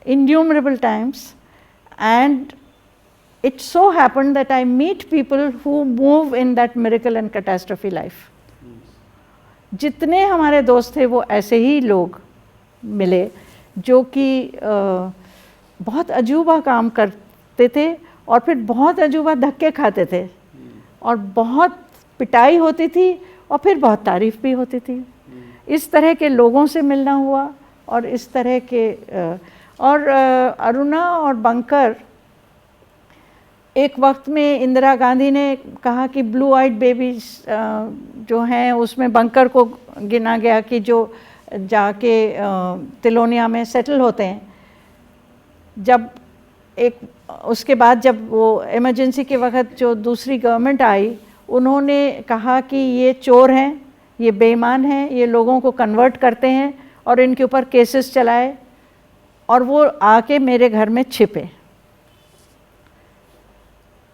Speaker 2: innumerable times, and it so happened that I meet people who move in that miracle and catastrophe life. जितने हमारे दोस्त थे वो ऐसे ही लोग मिले जो कि बहुत अजूबा काम करते थे और फिर बहुत अजूबा धक्के खाते थे और बहुत पिटाई होती थी और फिर बहुत तारीफ भी होती थी. इस तरह के लोगों से मिलना हुआ और इस तरह के और अरुणा और बंकर, एक वक्त में इंदिरा गांधी ने कहा कि ब्लू आइड बेबीज जो हैं उसमें बंकर को गिना गया कि जो जाके तिलोनिया में सेटल होते हैं. जब एक उसके बाद जब वो इमरजेंसी के वक्त जो दूसरी गवर्नमेंट आई, उन्होंने कहा कि ये चोर हैं, ये बेईमान हैं, ये लोगों को कन्वर्ट करते हैं और इनके ऊपर केसेस चलाए, और वो आके मेरे घर में छिपे.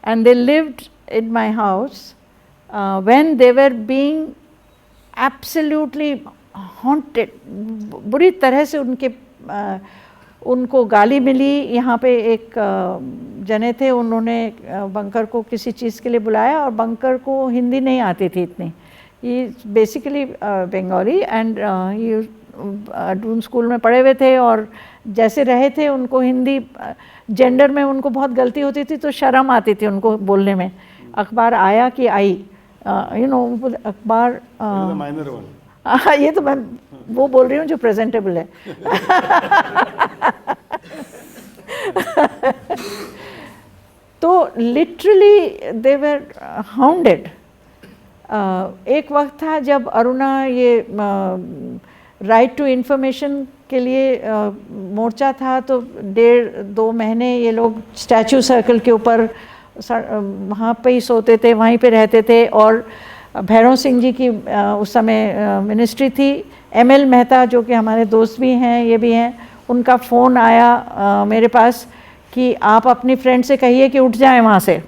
Speaker 2: And they lived in my house when they were being absolutely haunted. बुरी तरह से उनको गाली मिली. यहाँ पे एक जने थे, उन्होंने बंकर को किसी चीज़ के लिए बुलाया और बंकर को हिंदी नहीं आती थी इतनी. He basically Bengali and Doon school में पढ़े हुए थे और जैसे रहे थे उनको हिंदी जेंडर में उनको बहुत गलती होती थी तो शर्म आती थी उनको बोलने में. अखबार आया कि आई, यू नो, अखबार
Speaker 3: माइनर वन.
Speaker 2: ये तो मैं वो बोल रही हूँ जो प्रेजेंटेबल है. तो लिटरली दे वर हाउंडेड. एक वक्त था जब अरुणा ये राइट टू इन्फॉर्मेशन के लिए मोर्चा था, तो 1.5-2 महीने ये लोग स्टैचू सर्कल के ऊपर वहाँ पे ही सोते थे, वहीं पे रहते थे. और भैरव सिंह जी की उस समय मिनिस्ट्री थी. ML मेहता जो कि हमारे दोस्त भी हैं, ये भी हैं, उनका फ़ोन आया मेरे पास कि आप अपनी फ्रेंड से कहिए कि उठ जाएं वहाँ से,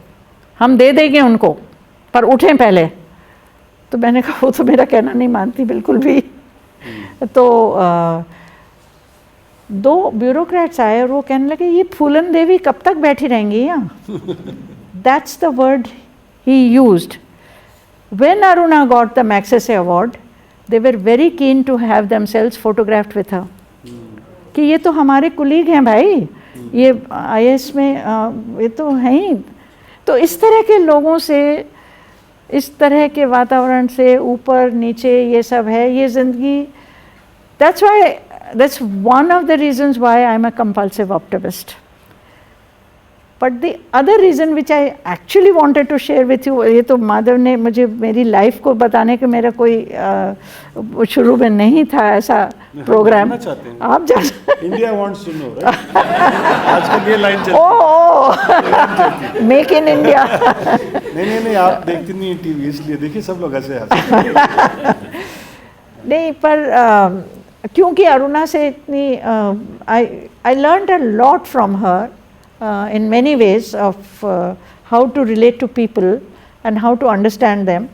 Speaker 2: हम दे देंगे उनको, पर उठें पहले. तो मैंने कहा वो तो मेरा कहना नहीं मानती बिल्कुल भी. तो 2 ब्यूरोक्रेट्स आए और वो कहने लगे ये फूलन देवी कब तक बैठी रहेंगी यहाँ. That's the word he used. When Aruna got the Magsaysay award, they were very keen to have themselves photographed with her. कि ये तो हमारे कुलीग हैं भाई, ये IAS में ये तो हैं ही. तो इस तरह के लोगों से, इस तरह के वातावरण से ऊपर नीचे ये सब है, ये ज़िंदगी. That's one of the reasons why I'm a compulsive optimist. But the other reason which I actually wanted to share with you, ये तो माधव ने मुझे मेरी लाइफ को बताने के मेरा कोई शुरू में नहीं था ऐसा प्रोग्राम. आप
Speaker 3: India wants to know, right? आजकल ये लाइन चलती है,
Speaker 2: मेक इन इंडिया.
Speaker 3: नहीं, आप देखती नहीं टीवी, इसलिए देखिए सब लोग ऐसे हंसते.
Speaker 2: नहीं, पर क्योंकि अरुणा से इतनी I learned a lot from her in many ways of how to relate to people and how to understand them.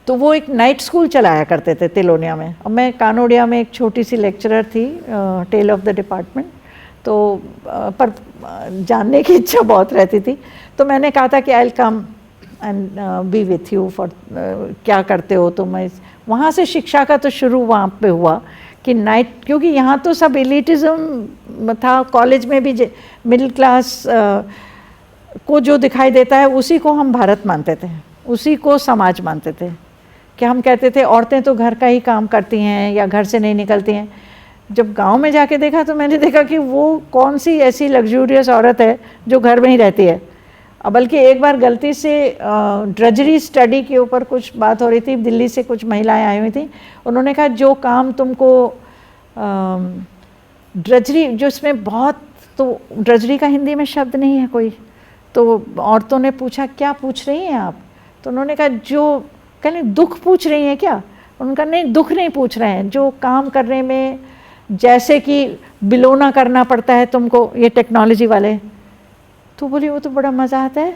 Speaker 2: तो वो एक नाइट स्कूल चलाया करते थे तिलोनिया में, और मैं कानोडिया में एक छोटी सी लेक्चरर थी, टेल ऑफ द डिपार्टमेंट। तो पर जानने की इच्छा बहुत रहती थी, तो मैंने कहा था कि I will come and B with you for, क्या करते हो तो मैं वहाँ से शिक्षा का तो शुरू वहाँ पे हुआ कि नाइट, क्योंकि यहाँ तो सब एलिटिज़म था, कॉलेज में भी मिडिल क्लास को जो दिखाई देता है उसी को हम भारत मानते थे, उसी को समाज मानते थे, कि हम कहते थे औरतें तो घर का ही काम करती हैं या घर से नहीं निकलती हैं। जब गांव में जाके देखा तो मैंने देखा कि वो कौन सी ऐसी लग्जूरियस औरत है जो घर में ही रहती है। बल्कि एक बार गलती से ड्रजरी स्टडी के ऊपर कुछ बात हो रही थी, दिल्ली से कुछ महिलाएं आई हुई थी, उन्होंने कहा जो काम तुमको ड्रजरी, जो इसमें बहुत, तो ड्रजरी का हिंदी में शब्द नहीं है कोई, तो औरतों ने पूछा क्या पूछ रही हैं आप, तो उन्होंने कहा जो, कहने दुख पूछ रही हैं क्या, उनका नहीं, दुख नहीं पूछ रहे हैं, जो काम करने में जैसे कि बिलोना करना पड़ता है तुमको, ये टेक्नोलॉजी वाले। तो बोली वो तो बड़ा मज़ा आता है,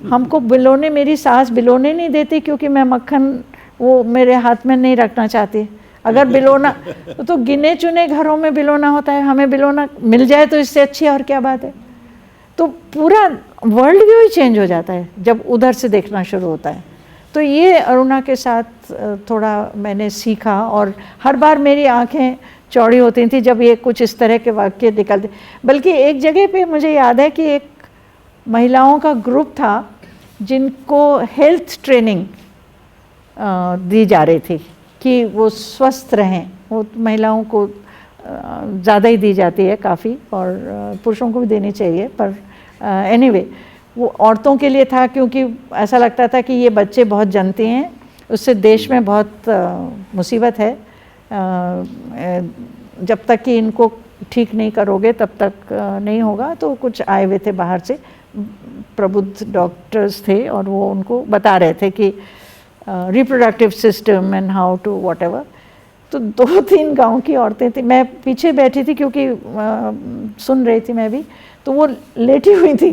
Speaker 2: हमको बिलोने, मेरी सास बिलोने नहीं देती क्योंकि मैं मक्खन वो मेरे हाथ में नहीं रखना चाहती। अगर बिलोना तो गिने चुने घरों में बिलोना होता है, हमें बिलोना मिल जाए तो इससे अच्छी और क्या बात है। तो पूरा वर्ल्ड व्यू ही चेंज हो जाता है जब उधर से देखना शुरू होता है। तो ये अरुणा के साथ थोड़ा मैंने सीखा, और हर बार मेरी आंखें चौड़ी होती थी जब ये कुछ इस तरह के वाक्य निकलते। बल्कि एक जगह पे मुझे याद है कि एक महिलाओं का ग्रुप था जिनको हेल्थ ट्रेनिंग दी जा रही थी कि वो स्वस्थ रहें, वो महिलाओं को ज़्यादा ही दी जाती है काफ़ी, और पुरुषों को भी देनी चाहिए, पर एनीवे वो औरतों के लिए था, क्योंकि ऐसा लगता था कि ये बच्चे बहुत जन्मते हैं, उससे देश में बहुत मुसीबत है, जब तक कि इनको ठीक नहीं करोगे तब तक नहीं होगा। तो कुछ आए हुए थे बाहर से, प्रबुद्ध डॉक्टर्स थे, और वो उनको बता रहे थे कि reproductive system and how to whatever. तो 2-3 गांव की औरतें थी, मैं पीछे बैठी थी क्योंकि सुन रही थी मैं भी, तो वो लेटी हुई थी।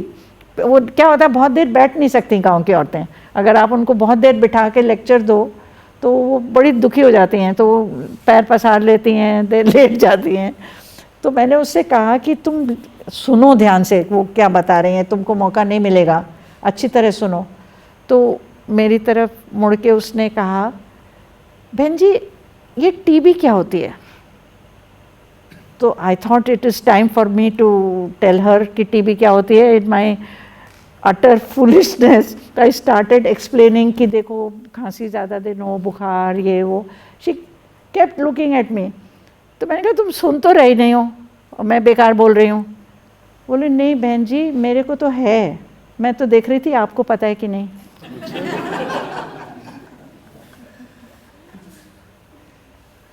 Speaker 2: वो क्या होता है, बहुत देर बैठ नहीं सकती गांव की औरतें, अगर आप उनको बहुत देर बिठा के लेक्चर दो तो वो बड़ी दुखी हो जाती हैं, तो वो पैर पसार लेती हैं, देर लेट जाती हैं। तो मैंने उससे कहा कि तुम सुनो ध्यान से वो क्या बता रही हैं, तुमको मौका नहीं मिलेगा, अच्छी तरह सुनो। तो मेरी तरफ मुड़ के उसने कहा, बहन जी ये टीबी क्या होती है। तो I thought it is time for me to tell her कि टीबी क्या होती है। In my utter foolishness I started explaining कि देखो खांसी ज़्यादा दिन हो, बुखार, ये वो। She kept looking at me. तो मैंने कहा तुम सुन तो रही नहीं हो और मैं बेकार बोल रही हूँ। बोले नहीं बहन जी मेरे को तो है, मैं तो देख रही थी आपको पता है कि नहीं।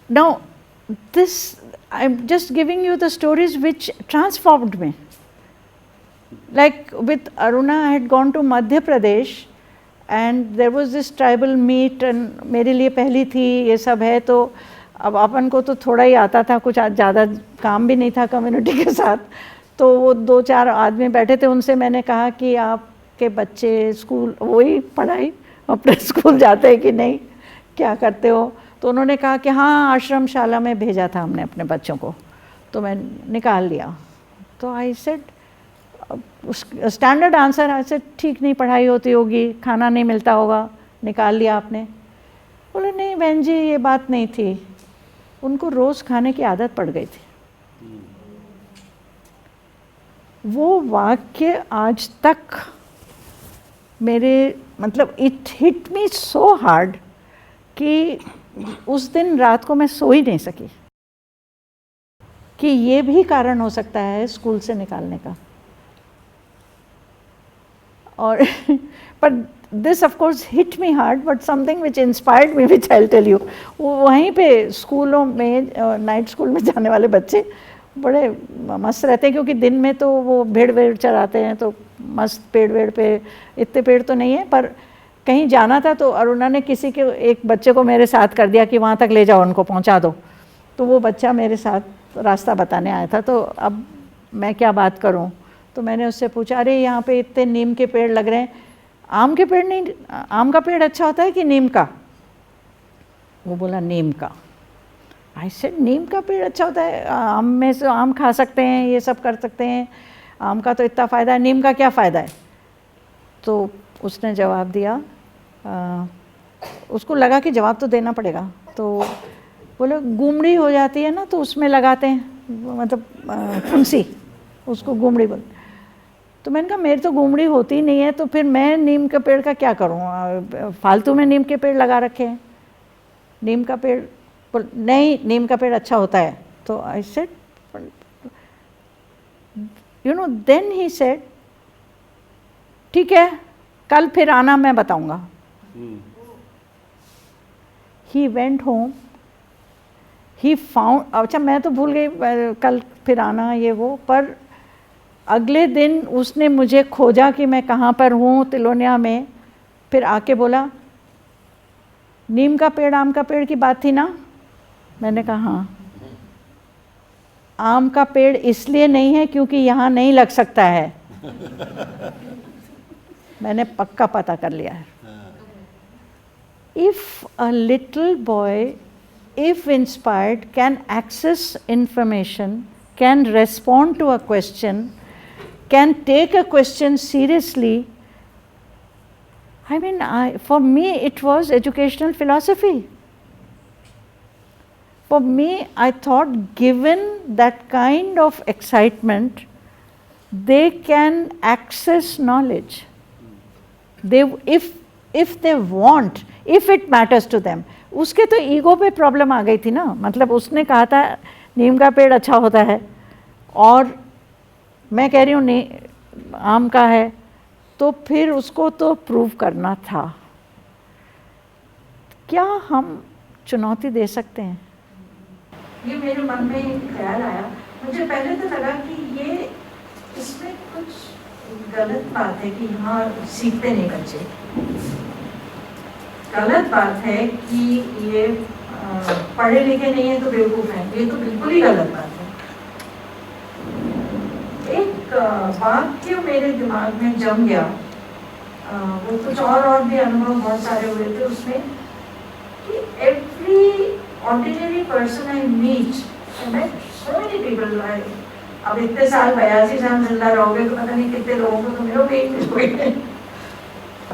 Speaker 2: Now this, I'm just giving you the stories which transformed me. Like with Aruna, I had gone to Madhya Pradesh and there was this tribal meet and मेरे लिए पहली थी ये सब है, तो अब अपन को तो थोड़ा ही आता था, कुछ ज़्यादा काम भी नहीं था कम्युनिटी के साथ। तो वो 2-4 आदमी बैठे थे, उनसे मैंने कहा कि आपके बच्चे स्कूल वही पढ़ाई अपने स्कूल जाते हैं कि नहीं, क्या करते हो। तो उन्होंने कहा कि हाँ आश्रमशाला में भेजा था हमने अपने बच्चों को, तो मैं निकाल लिया। तो I said standard answer, I said ठीक नहीं पढ़ाई होती होगी, खाना नहीं मिलता होगा, निकाल लिया आपने। बोले नहीं बहन जी ये बात नहीं थी, उनको रोज़ खाने की आदत पड़ गई थी। वो वाक्य आज तक मेरे मतलब it hit me so hard कि उस दिन रात को मैं सो ही नहीं सकी कि ये भी कारण हो सकता है स्कूल से निकालने का। और पर this of course hit me hard, but something which inspired me which I will tell you. वो वहीं पे स्कूलों में, नाइट स्कूल में जाने वाले बच्चे बड़े मस्त रहते हैं, क्योंकि दिन में तो वो भेड़ वेड़ चराते हैं, तो मस्त पेड़ वेड़ पे, इतने पेड़ तो नहीं है, पर कहीं जाना था तो अरुणा ने किसी के एक बच्चे को मेरे साथ कर दिया कि वहाँ तक ले जाओ, उनको पहुँचा दो। तो वो बच्चा मेरे साथ रास्ता बताने आया था, तो अब मैं क्या बात करूँ। तो मैंने उससे पूछा अरे यहाँ पे इतने नीम के पेड़ लग रहे हैं, आम के पेड़ नहीं, आम का पेड़ अच्छा होता है कि नीम का। वो बोला नीम का। आई सेड नीम का पेड़ अच्छा होता है, आम में से आम खा सकते हैं, ये सब कर सकते हैं, आम का तो इतना फ़ायदा है, नीम का क्या फ़ायदा है? तो उसने जवाब दिया, उसको लगा कि जवाब तो देना पड़ेगा, तो बोले गुमड़ी हो जाती है ना तो उसमें लगाते हैं, मतलब फुंसी, उसको गुमड़ी बोल। तो मैंने कहा मेरी तो गुमड़ी होती ही नहीं है, तो फिर मैं नीम के पेड़ का क्या करूँ, फालतू में नीम के पेड़ लगा रखे हैं। नीम का पेड़ नहीं, नीम का पेड़ अच्छा होता है। तो I said you know, then he said ठीक है कल फिर आना, मैं बताऊंगा। He went home, he found, अच्छा मैं तो भूल गई कल फिर आना ये वो, पर अगले दिन उसने मुझे खोजा कि मैं कहाँ पर हूँ तिलोनिया में, फिर आके बोला नीम का पेड़ आम का पेड़ की बात थी ना? मैंने कहा हाँ। आम का पेड़ इसलिए नहीं है क्योंकि यहाँ नहीं लग सकता है। मैंने पक्का पता कर लिया है। If a little boy, if inspired, can access information, can respond to a question, can take a question seriously, I mean, for me it was educational philosophy. For me, I thought given that kind of excitement, they can access knowledge. They, if they want, if it matters to them. उसके तो ईगो पे प्रॉब्लम आ गई थी ना, मतलब उसने कहा था नीम का पेड़ अच्छा होता है और मैं कह रही हूँ आम का है, तो फिर उसको तो प्रूव करना था। क्या हम चुनौती दे सकते हैं? ये मेरे मन में एक ख्याल आया, मुझे पहले तो लगा कि ये इसमें कुछ गलत बात है कि यहाँ सीखते नहीं बच्चे। गलत बात है कि ये पढ़े लिखे नहीं है तो बेवकूफ़ हैं, ये तो बिल्कुल ही गलत बात है। एक वाक्य मेरे दिमाग में जम गया, वो कुछ और भी अनुभव बहुत सारे हुए थे उसमें, कि every ordinary person I meet, so many people, अब इतने साल 82 साल जिंदा रहोगे तो पता नहीं कितने लोगों को तो मिलोगे ही।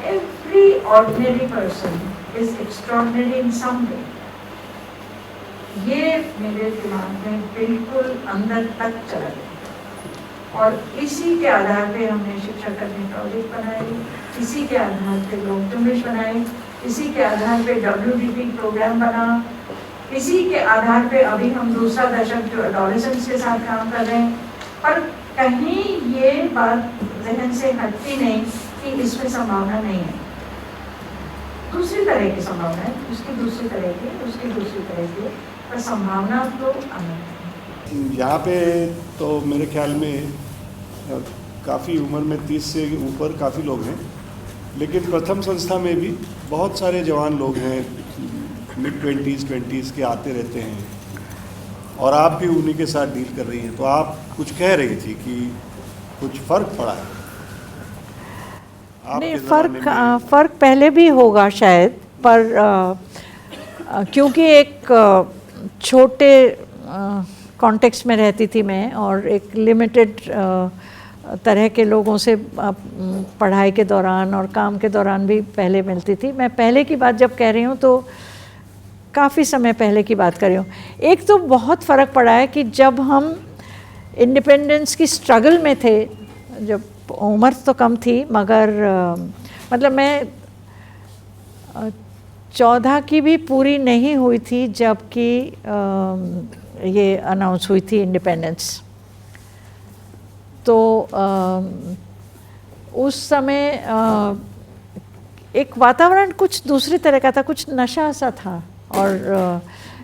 Speaker 2: Every ordinary person is extraordinary in some way. ये मेरे दिमाग में बिल्कुल अंदर तक चला गया और इसी के आधार पे हमने शिक्षा करने प्रोजेक्ट बनाए, इसी के आधार पे लोग जुम्बिश बनाए, इसी के आधार पे WDP प्रोग्राम बना, इसी के आधार पे अभी हम दूसरा दशक जो एडोलेसेंट्स के साथ काम कर रहे हैं। पर कहीं ये बात जहन से हटती नहीं कि इसमें संभावना नहीं है, दूसरी तरह की संभावना है, उसकी दूसरी तरह की, उसकी दूसरी तरह की, पर संभावना तो अनंत है।
Speaker 3: यहाँ पे तो मेरे ख्याल में काफ़ी उम्र में 30 से ऊपर काफ़ी लोग हैं, लेकिन प्रथम संस्था में भी बहुत सारे जवान लोग हैं, mid-20s के आते रहते हैं, और आप भी उन्हीं के साथ डील कर रही हैं। तो आप कुछ कह रही थी कि कुछ फ़र्क पड़ा है।
Speaker 2: नहीं, फ़र्क पहले भी होगा शायद, पर क्योंकि एक छोटे कॉन्टेक्स्ट में रहती थी मैं और एक लिमिटेड तरह के लोगों से पढ़ाई के दौरान और काम के दौरान भी पहले मिलती थी। मैं पहले की बात जब कह रही हूँ तो काफ़ी समय पहले की बात कर रही हूँ। एक तो बहुत फ़र्क पड़ा है कि जब हम इंडिपेंडेंस की स्ट्रगल में थे, जब उम्र तो कम थी मगर मतलब मैं 14 की भी पूरी नहीं हुई थी जबकि ये अनाउंस हुई थी इंडिपेंडेंस। तो उस समय एक वातावरण कुछ दूसरी तरह का था, कुछ नशा सा था और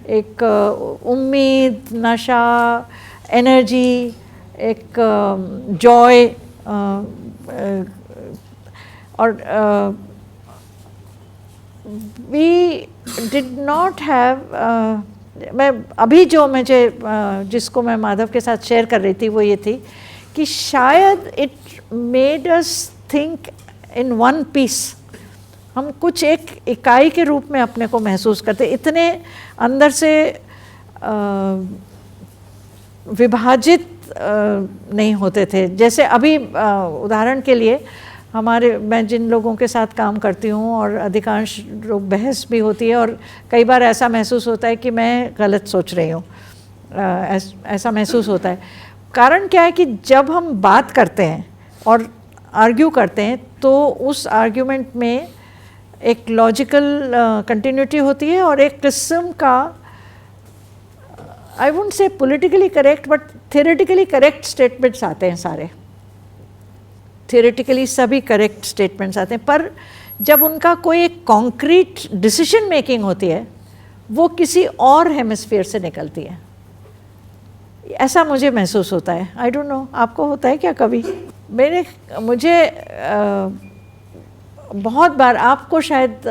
Speaker 2: एक उम्मीद, नशा, एनर्जी, एक जॉय, और वी डिड नॉट हैव, मैं अभी जो मुझे जिसको मैं माधव के साथ शेयर कर रही थी वो ये थी कि शायद it made us think in one piece. हम कुछ एक इकाई के रूप में अपने को महसूस करते, इतने अंदर से विभाजित नहीं होते थे। जैसे अभी उदाहरण के लिए मैं जिन लोगों के साथ काम करती हूँ और अधिकांश लोग बहस भी होती है और कई बार ऐसा महसूस होता है कि मैं गलत सोच रही हूँ, ऐसा महसूस होता है। कारण क्या है कि जब हम बात करते हैं और आर्ग्यू करते हैं तो उस आर्ग्यूमेंट में एक लॉजिकल कंटिन्यूटी होती है और एक किस्म का, I wouldn't say politically correct but theoretically correct statements आते हैं सारे, थियोरेटिकली सभी करेक्ट स्टेटमेंट्स आते हैं, पर जब उनका कोई एक कॉन्क्रीट डिसीजन मेकिंग होती है वो किसी और हेमिस्फीयर से निकलती है। ऐसा मुझे महसूस होता है। आई डोंट नो आपको होता है क्या कभी? मुझे बहुत बार, आपको शायद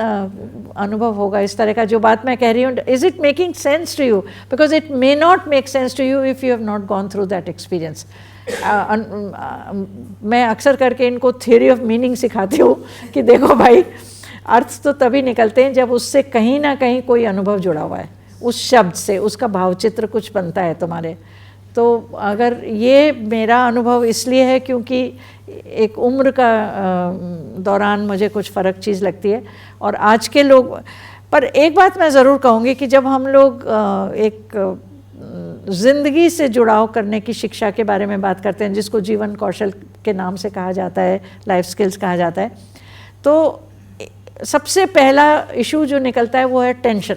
Speaker 2: अनुभव होगा इस तरह का, जो बात मैं कह रही हूँ, is it making sense to you? Because it may not make sense to you if you have not gone through that experience. मैं अक्सर करके इनको थ्योरी ऑफ मीनिंग सिखाती हूँ कि देखो भाई, अर्थ तो तभी निकलते हैं जब उससे कहीं ना कहीं कोई अनुभव जुड़ा हुआ है, उस शब्द से उसका भावचित्र कुछ बनता है तुम्हारे। तो अगर ये मेरा अनुभव इसलिए है क्योंकि एक उम्र का दौरान मुझे कुछ फ़र्क चीज़ लगती है और आज के लोग, पर एक बात मैं ज़रूर कहूँगी कि जब हम लोग एक ज़िंदगी से जुड़ाव करने की शिक्षा के बारे में बात करते हैं, जिसको जीवन कौशल के नाम से कहा जाता है, लाइफ स्किल्स कहा जाता है, तो सबसे पहला इशू जो निकलता है वो है टेंशन।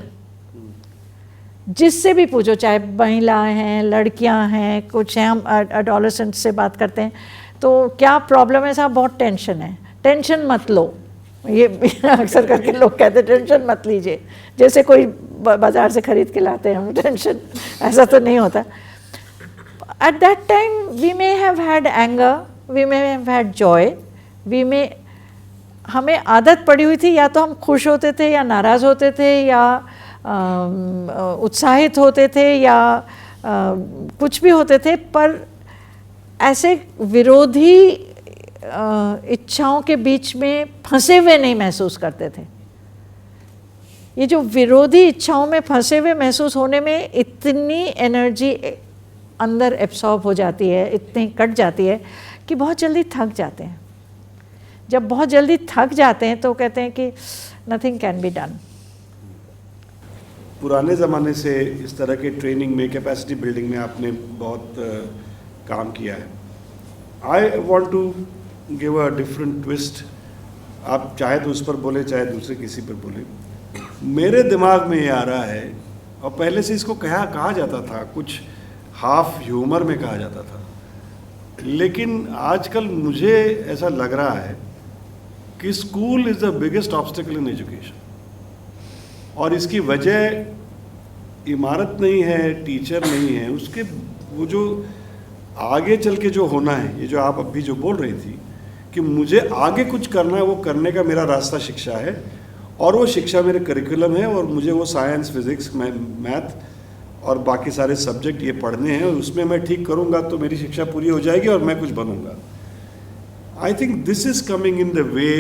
Speaker 2: जिससे भी पूछो, चाहे महिलाएं हैं, लड़कियां हैं, कुछ हैं, हम एडोलेसेंट से बात करते हैं, तो क्या प्रॉब्लम है साहब? बहुत टेंशन है। टेंशन मत लो, ये अक्सर करके लोग कहते हैं टेंशन मत लीजिए, जैसे कोई बाजार से खरीद के लाते हैं हम टेंशन। ऐसा तो नहीं होता। At that time we may have had anger, we may have had joy, हमें आदत पड़ी हुई थी, या तो हम खुश होते थे या नाराज़ होते थे या उत्साहित होते थे या कुछ भी होते थे, पर ऐसे विरोधी इच्छाओं के बीच में फंसे हुए नहीं महसूस करते थे। ये जो विरोधी इच्छाओं में फंसे हुए महसूस होने में इतनी एनर्जी अंदर एब्सॉर्ब हो जाती है, इतनी कट जाती है कि बहुत जल्दी थक जाते हैं। जब बहुत जल्दी थक जाते हैं तो कहते हैं कि नथिंग कैन बी डन।
Speaker 3: पुराने ज़माने से इस तरह के ट्रेनिंग में, कैपेसिटी बिल्डिंग में आपने बहुत काम किया है। I want to give a different twist. आप चाहे तो उस पर बोले, चाहे दूसरे किसी पर बोले। मेरे दिमाग में ये आ रहा है, और पहले से इसको कहा जाता था, कुछ हाफ ह्यूमर में कहा जाता था, लेकिन आजकल मुझे ऐसा लग रहा है कि school is the biggest obstacle in education. और इसकी वजह इमारत नहीं है, टीचर नहीं है, उसके वो जो आगे चल के जो होना है, ये जो आप अभी जो बोल रही थी कि मुझे आगे कुछ करना है, वो करने का मेरा रास्ता शिक्षा है, और वो शिक्षा मेरे करिकुलम है, और मुझे वो साइंस, फिज़िक्स, मैथ और बाकी सारे सब्जेक्ट ये पढ़ने हैं, और उसमें मैं ठीक करूँगा तो मेरी शिक्षा पूरी हो जाएगी और मैं कुछ बनूँगा। I think this is coming in the way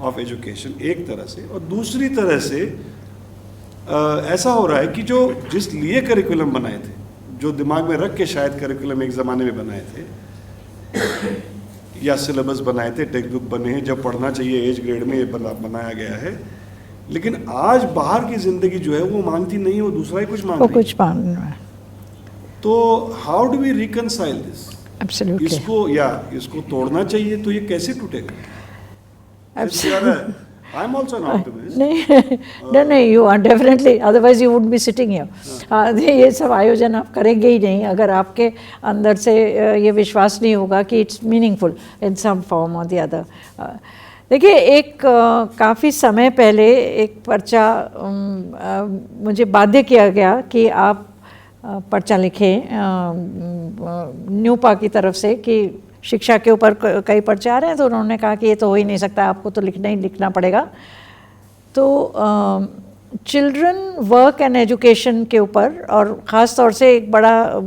Speaker 3: of education एक तरह से, और दूसरी तरह से ऐसा हो रहा है कि जो जिस लिए करिकुलम बनाए थे, जो दिमाग में रख के शायद करिकुलम एक ज़माने में बनाए थे या सिलेबस बनाए थे, टेक्स्ट बुक बने हैं, जब पढ़ना चाहिए एज ग्रेड में ये बनाया गया है, लेकिन आज बाहर की ज़िंदगी जो है वो मांगती नहीं है, वो दूसरा ही कुछ मांग रही है।
Speaker 2: कुछ मांग रहा है।
Speaker 3: तो how do we reconcile this?
Speaker 2: Absolutely.
Speaker 3: इसको तोड़ना चाहिए, तो ये कैसे टूटेगा? I am also an optimist.
Speaker 2: नहीं, you are definitely, otherwise you wouldn't be sitting here. ये सब आयोजन आप करेंगे ही नहीं अगर आपके अंदर से ये विश्वास नहीं होगा कि it's meaningful in some form और द अदर। देखिए, एक काफ़ी समय पहले एक पर्चा मुझे बाध्य किया गया कि आप पर्चा लिखें न्यूपा की तरफ से कि शिक्षा के ऊपर कई पर्चे आ रहे हैं, तो उन्होंने कहा कि ये तो हो ही नहीं सकता, आपको तो लिखना ही लिखना पड़ेगा। तो चिल्ड्रन वर्क एंड एजुकेशन के ऊपर, और ख़ास तौर से एक बड़ा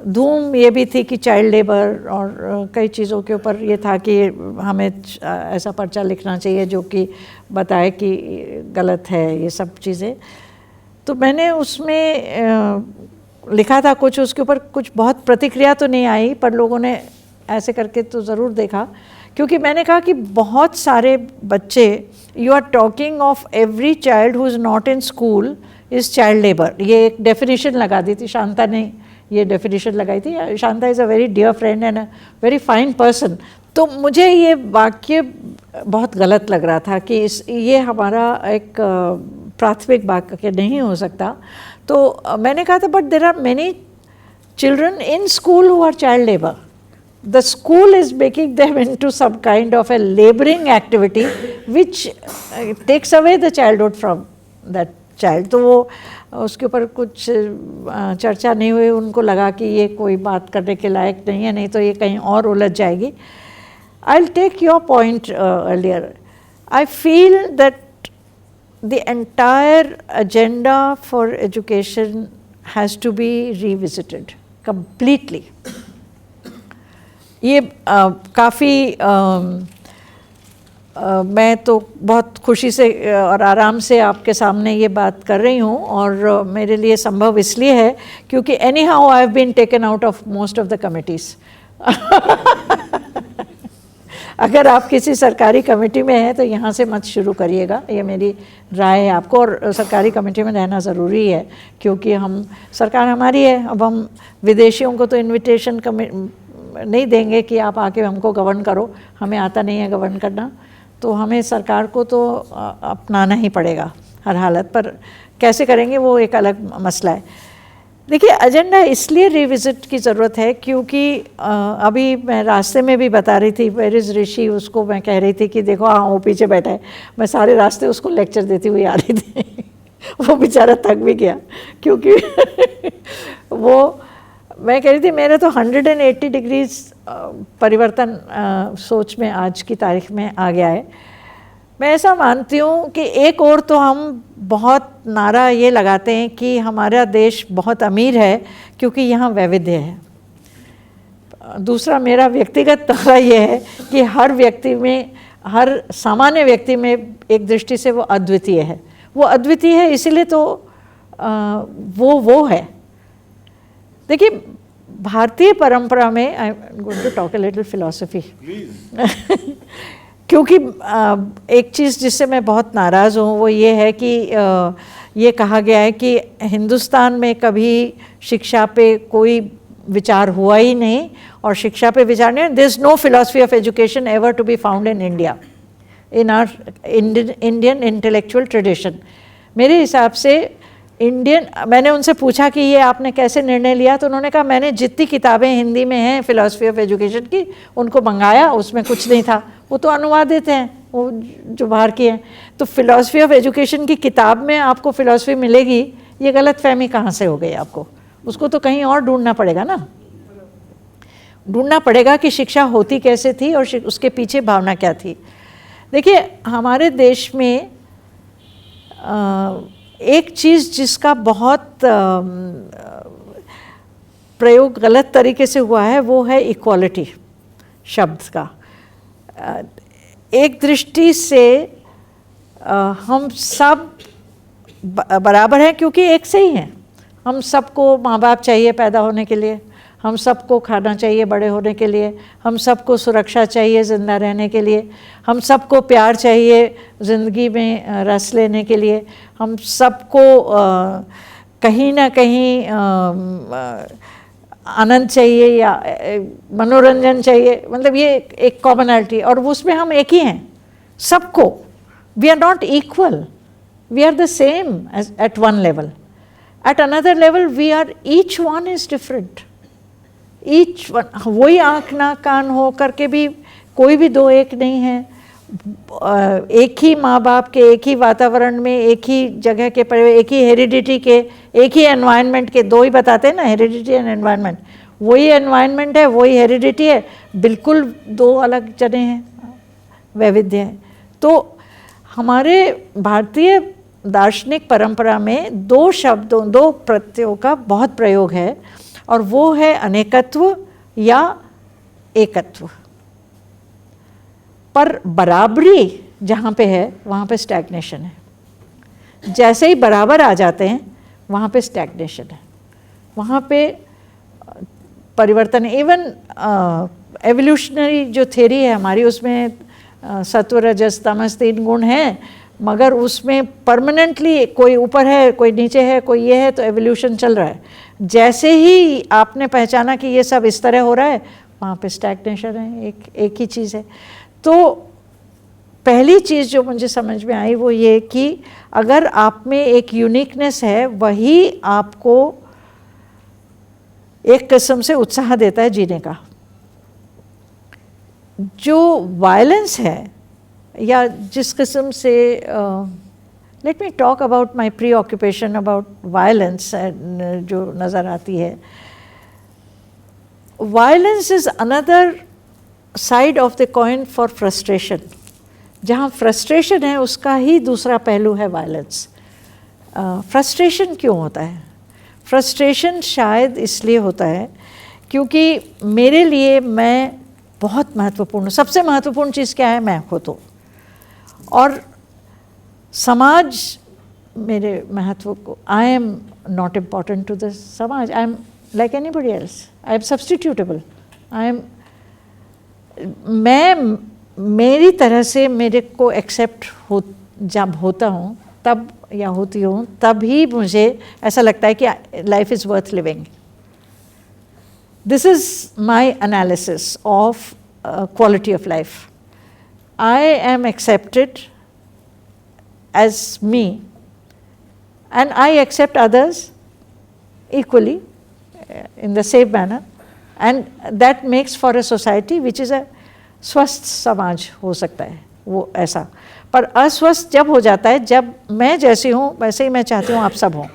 Speaker 2: धूम ये भी थी कि चाइल्ड लेबर और कई चीज़ों के ऊपर ये था कि हमें ऐसा पर्चा लिखना चाहिए जो कि बताए कि गलत है ये सब चीज़ें। तो मैंने उसमें लिखा था कुछ, उसके ऊपर कुछ बहुत प्रतिक्रिया तो नहीं आई, पर लोगों ने ऐसे करके तो ज़रूर देखा, क्योंकि मैंने कहा कि बहुत सारे बच्चे, you are talking of every child who is not in school is child labour. ये एक डेफिनेशन लगा दी थी, शांता ने ये डेफिनेशन लगाई थी। Shanta is a very dear friend and a very fine person. तो मुझे ये वाक्य बहुत गलत लग रहा था कि ये हमारा एक प्राथमिक वाक्य नहीं हो सकता। तो मैंने कहा था but there are many children in school who are child labour. The school is making them into some kind of a laboring activity which takes away the childhood from that child. तो वो उसके ऊपर कुछ चर्चा नहीं हुई, उनको लगा कि ये कोई बात करने के लायक नहीं है, नहीं तो ये कहीं और उलझ जाएगी. I'll take your point earlier. I feel that the entire agenda for education has to be revisited completely. ये काफ़ी मैं तो बहुत खुशी से और आराम से आपके सामने ये बात कर रही हूँ, और मेरे लिए संभव इसलिए है क्योंकि anyhow I have been taken out of most of the committees. अगर आप किसी सरकारी कमेटी में हैं तो यहाँ से मत शुरू करिएगा, ये मेरी राय है आपको. और सरकारी कमेटी में रहना ज़रूरी है क्योंकि हम, सरकार हमारी है. अब हम विदेशियों को तो इनविटेशन नहीं देंगे कि आप आके हमको गवर्न करो, हमें आता नहीं है गवर्न करना, तो हमें सरकार को तो अपनाना ही पड़ेगा हर हालत. पर कैसे करेंगे वो एक अलग मसला है. देखिए, एजेंडा इसलिए रिविज़िट की ज़रूरत है क्योंकि अभी मैं रास्ते में भी बता रही थी, वेयर इज़ ऋषि, उसको मैं कह रही थी कि देखो हाँ वो पीछे बैठा है. मैं सारे रास्ते उसको लेक्चर देती हुई आ रही थी. वो बेचारा थक भी गया क्योंकि वो, मैं कह रही थी मेरे तो 180 डिग्रीज परिवर्तन सोच में आज की तारीख में आ गया है. मैं ऐसा मानती हूँ कि एक और तो हम बहुत नारा ये लगाते हैं कि हमारा देश बहुत अमीर है क्योंकि यहाँ वैविध्य है. दूसरा मेरा व्यक्तिगत नारा ये है कि हर व्यक्ति में, हर सामान्य व्यक्ति में एक दृष्टि से वो अद्वितीय है. वो अद्वितीय है इसीलिए तो वो है. देखिए, भारतीय परंपरा में, I am going to talk a little philosophy, क्योंकि एक चीज़ जिससे मैं बहुत नाराज़ हूँ वो ये है कि ये कहा गया है कि हिंदुस्तान में कभी शिक्षा पे कोई विचार हुआ ही नहीं, और शिक्षा पे विचार नहीं. There is no philosophy of education ever to be found in India, in our Indian intellectual tradition. मेरे हिसाब से इंडियन, मैंने उनसे पूछा कि ये आपने कैसे निर्णय लिया, तो उन्होंने कहा मैंने जितनी किताबें हिंदी में हैं फिलॉसफी ऑफ एजुकेशन की उनको मंगाया, उसमें कुछ नहीं था, वो तो अनुवादित हैं, वो जो बाहर की हैं. तो फिलॉसफी ऑफ एजुकेशन की किताब में आपको फिलॉसफी मिलेगी, ये गलत फहमी कहाँ से हो गई आपको? उसको तो कहीं और ढूंढना पड़ेगा ना. ढूंढना पड़ेगा कि शिक्षा होती कैसे थी और उसके पीछे भावना क्या थी. देखिए, हमारे देश में एक चीज़ जिसका बहुत प्रयोग गलत तरीके से हुआ है वो है इक्वालिटी शब्द का. एक दृष्टि से हम सब बराबर हैं क्योंकि एक से ही हैं. हम सबको माँ बाप चाहिए पैदा होने के लिए, हम सबको खाना चाहिए बड़े होने के लिए, हम सबको सुरक्षा चाहिए ज़िंदा रहने के लिए, हम सबको प्यार चाहिए ज़िंदगी में रस लेने के लिए, हम सबको कहीं ना कहीं आनंद चाहिए या मनोरंजन चाहिए. मतलब ये एक कॉमनैलिटी, और उसमें हम एक ही हैं सबको. We are not equal, we are the same at one level. At another level we are, each one is different. Each one, वही आँख नाक कान हो करके भी कोई भी दो एक नहीं है. एक ही माँ बाप के, एक ही वातावरण में, एक ही जगह के पड़े हुए, एक ही हेरिडिटी के, एक ही एनवायरनमेंट के. दो ही बताते हैं ना, हेरिडिटी एंड एनवायरनमेंट. वही एनवायरनमेंट है, वही हेरिडिटी है, बिल्कुल दो अलग जने हैं, वैविध्य है. तो हमारे भारतीय दार्शनिक परंपरा में दो शब्दों, दो प्रत्ययों का बहुत प्रयोग है. और वो है अनेकत्व या एकत्व। पर बराबरी जहाँ पे है वहाँ पे स्टैग्नेशन है। जैसे ही बराबर आ जाते हैं वहाँ पे स्टैग्नेशन है, वहाँ पे परिवर्तन। इवन एवोल्यूशनरी जो थ्योरी है हमारी, उसमें सत्व रजस तमस 3 गुण हैं, मगर उसमें परमानेंटली कोई ऊपर है कोई नीचे है कोई ये है, तो एवोल्यूशन चल रहा है। जैसे ही आपने पहचाना कि ये सब इस तरह हो रहा है, वहाँ पे स्टैग्नेशन है, एक ही चीज़ है। तो पहली चीज़ जो मुझे समझ में आई वो ये कि अगर आप में एक यूनिकनेस है, वही आपको एक किस्म से उत्साह देता है जीने का। जो वायलेंस है या जिस किस्म से let me talk about my pre occupation about violence जो नज़र आती है, violence is another side of the coin for frustration. जहाँ फ्रस्ट्रेशन है उसका ही दूसरा पहलू है वायलेंस। फ्रस्ट्रेशन क्यों होता है? फ्रस्ट्रेशन शायद इसलिए होता है क्योंकि मेरे लिए मैं बहुत महत्वपूर्ण, सबसे महत्वपूर्ण चीज़ क्या है? मैं खुद हूँ, और समाज मेरे महत्व को, I am not important to the samaj, I am like anybody else, I am substitutable, I am, मैं मेरी तरह से मेरे को एक्सेप्ट हो जब होता हूँ तब या होती हूँ तभी मुझे ऐसा लगता है कि life is worth living. This is my analysis of quality of life. I am accepted as me and I accept others equally in the same manner, and that makes for a society which is a स्वस्थ समाज हो सकता है वो ऐसा। पर अस्वस्थ जब हो जाता है जब मैं जैसी हूँ वैसे ही मैं चाहती हूँ आप सब हों,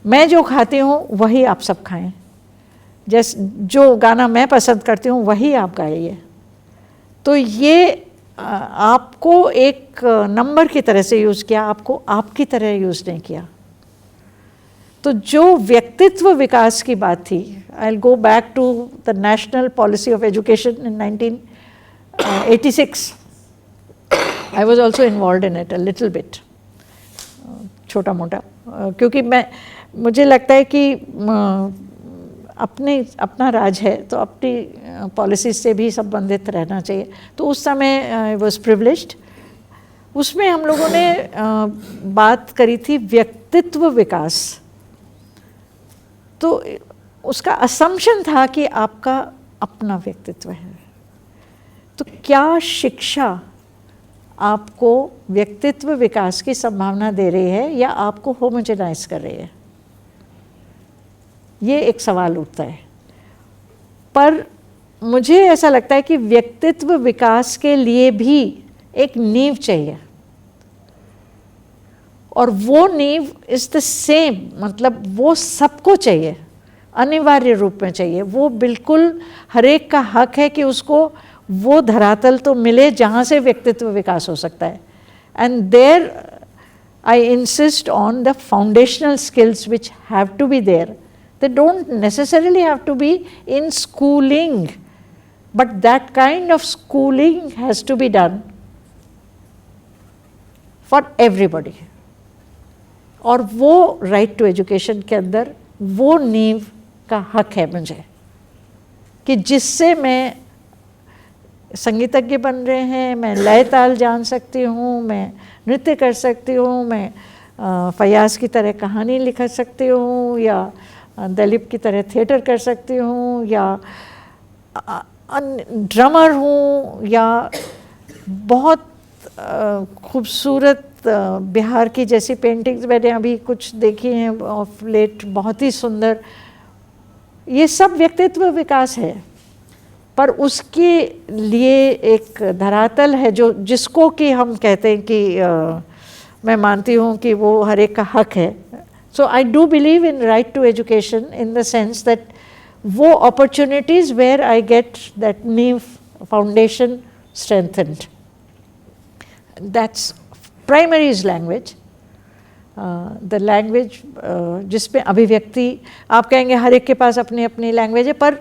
Speaker 2: मैं जो खाती हूँ वही आप सब खाएं, जो गाना मैं पसंद करती हूँ वही आप गाइए। तो ये आपको एक नंबर की तरह से यूज़ किया, आपको आपकी तरह यूज़ नहीं किया। तो जो व्यक्तित्व विकास की बात थी, I will go back to the national policy of education in 1986। I was also involve in it a little bit, छोटा मोटा, क्योंकि मुझे लगता है कि अपना राज है तो अपनी पॉलिसीज से भी संबंधित रहना चाहिए। तो उस समय आई वॉज प्रिविलेज्ड। उसमें हम लोगों ने बात करी थी व्यक्तित्व विकास। तो उसका असम्पशन था कि आपका अपना व्यक्तित्व है। तो क्या शिक्षा आपको व्यक्तित्व विकास की संभावना दे रही है या आपको होमोजेनाइज कर रही है? ये एक सवाल उठता है। पर मुझे ऐसा लगता है कि व्यक्तित्व विकास के लिए भी एक नींव चाहिए, और वो नींव इज़ द सेम, मतलब वो सबको चाहिए, अनिवार्य रूप में चाहिए। वो बिल्कुल हर एक का हक है कि उसको वो धरातल तो मिले जहाँ से व्यक्तित्व विकास हो सकता है। And there I insist on the foundational skills which have to be there. They don't necessarily have to be in schooling, but that kind of schooling has to be done for everybody. और वो right to education के अंदर वो नींव का हक है मुझे, कि जिससे मैं संगीतज्ञ बन रहे हैं, मैं लय ताल जान सकती हूँ, मैं नृत्य कर सकती हूँ, मैं फयाज की तरह कहानी लिख सकती हूँ, या दिलीप की तरह थिएटर कर सकती हूँ, या ड्रमर हूँ, या बहुत खूबसूरत बिहार की जैसी पेंटिंग्स मैंने अभी कुछ देखी हैं ऑफ लेट, बहुत ही सुंदर। ये सब व्यक्तित्व विकास है, पर उसके लिए एक धरातल है जो जिसको कि हम कहते हैं कि मैं मानती हूँ कि वो हर एक का हक है। So I do believe in right to education in the sense that वो opportunities where I get that new foundation strengthened. That's primary is language, the language जिसमें अभिव्यक्ति, आप कहेंगे हर एक के पास अपनी अपनी लैंग्वेज है, पर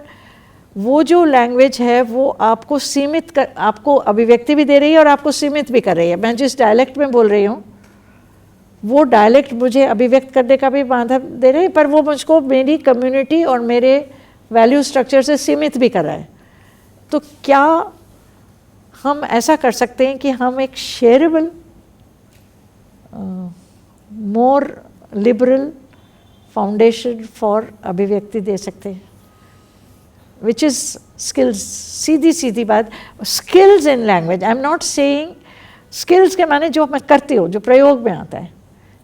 Speaker 2: वो जो लैंग्वेज है वो आपको सीमित कर, आपको अभिव्यक्ति भी दे रही है और आपको सीमित भी कर रही है। मैं जिस डायलेक्ट में बोल रही हूँ वो डायलेक्ट मुझे अभिव्यक्त करने का भी बाधा दे रही है, पर वो मुझको मेरी कम्युनिटी और मेरे वैल्यू स्ट्रक्चर से सीमित भी कर रहा है। तो क्या हम ऐसा कर सकते हैं कि हम एक shareable, more liberal foundation for अभिव्यक्ति दे सकते हैं, विच इज़ स्किल्स। सीधी सीधी बात, skills in language. I am not saying skills के माने जो मैं करती हूँ, जो प्रयोग में आता है,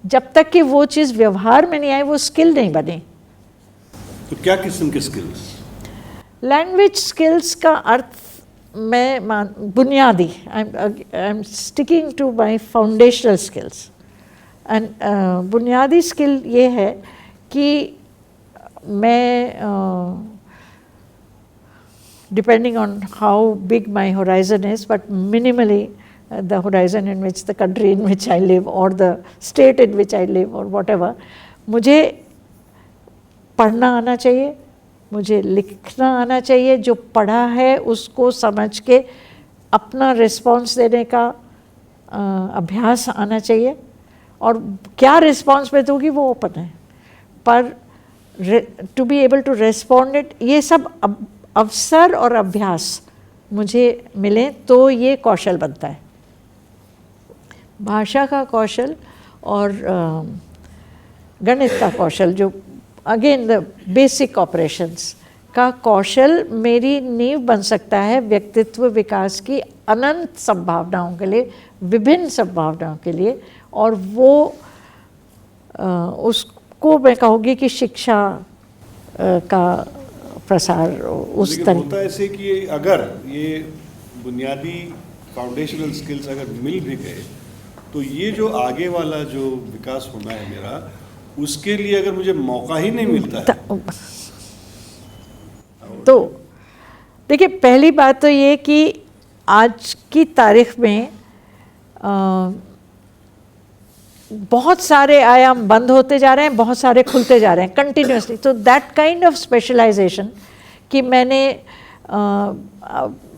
Speaker 2: जब तक कि वो चीज़ व्यवहार में नहीं आई वो स्किल नहीं बनी।
Speaker 3: तो क्या किस्म के स्किल्स?
Speaker 2: लैंग्वेज स्किल्स का अर्थ मैं बुनियादी, I am sticking to my foundational skills. And बुनियादी स्किल ये है कि मैं depending on how big my horizon is, but minimally the horizon in which the country in which I live or the state in which I live or whatever, मुझे पढ़ना आना चाहिए, मुझे लिखना आना चाहिए, जो पढ़ा है उसको समझ के अपना रिस्पॉन्स देने का अभ्यास आना चाहिए, और क्या रिस्पॉन्स में दूँगी वो ओपन है, पर to be able to respond it, ये सब अवसर और अभ्यास मुझे मिले तो ये कौशल बनता है। भाषा का कौशल और गणित का कौशल, जो अगेन द बेसिक ऑपरेशंस का कौशल मेरी नींव बन सकता है व्यक्तित्व विकास की अनंत संभावनाओं के लिए, विभिन्न संभावनाओं के लिए। और वो उसको मैं कहूँगी कि शिक्षा का प्रसार उस तरह
Speaker 3: होता है ऐसे कि अगर ये बुनियादी फाउंडेशनल स्किल्स अगर मिल भी गए तो ये जो आगे वाला जो विकास होना है मेरा, उसके लिए अगर मुझे मौका ही नहीं मिलता है
Speaker 2: तो देखिए, पहली बात तो ये कि आज की तारीख में बहुत सारे आयाम बंद होते जा रहे हैं, बहुत सारे खुलते जा रहे हैं कंटिन्यूसली। तो दैट काइंड ऑफ स्पेशलाइजेशन कि मैंने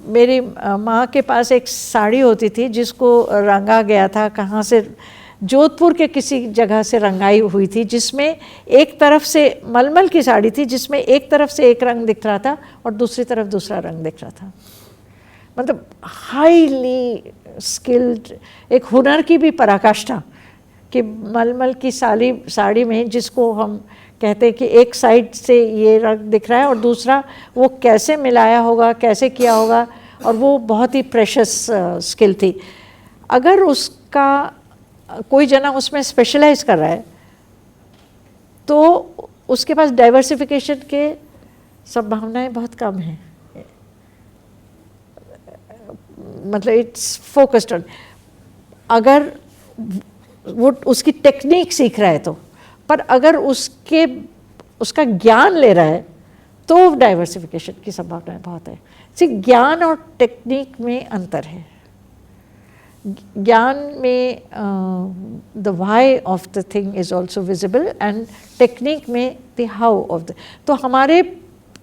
Speaker 2: मेरी माँ के पास एक साड़ी होती थी जिसको रंगा गया था, कहाँ से, जोधपुर के किसी जगह से रंगाई हुई थी, जिसमें एक तरफ से मलमल की साड़ी थी जिसमें एक तरफ से एक रंग दिख रहा था और दूसरी तरफ दूसरा रंग दिख रहा था। मतलब हाईली स्किल्ड, एक हुनर की भी पराकाष्ठा कि मलमल की साड़ी में, जिसको हम कहते हैं कि एक साइड से ये रंग दिख रहा है और दूसरा वो कैसे मिलाया होगा, कैसे किया होगा, और वो बहुत ही प्रेशस स्किल थी। अगर उसका कोई जना उसमें स्पेशलाइज कर रहा है तो उसके पास डाइवर्सिफिकेशन के संभावनाएं बहुत कम हैं। मतलब इट्स फोकस्ड ऑन, अगर वो उसकी टेक्निक सीख रहा है तो, पर अगर उसका ज्ञान ले रहा है तो डाइवर्सिफिकेशन की संभावना बहुत है। ज्ञान और टेक्निक में अंतर है। ज्ञान में the why of the thing is also visible and technique में द हाउ ऑफ द। तो हमारे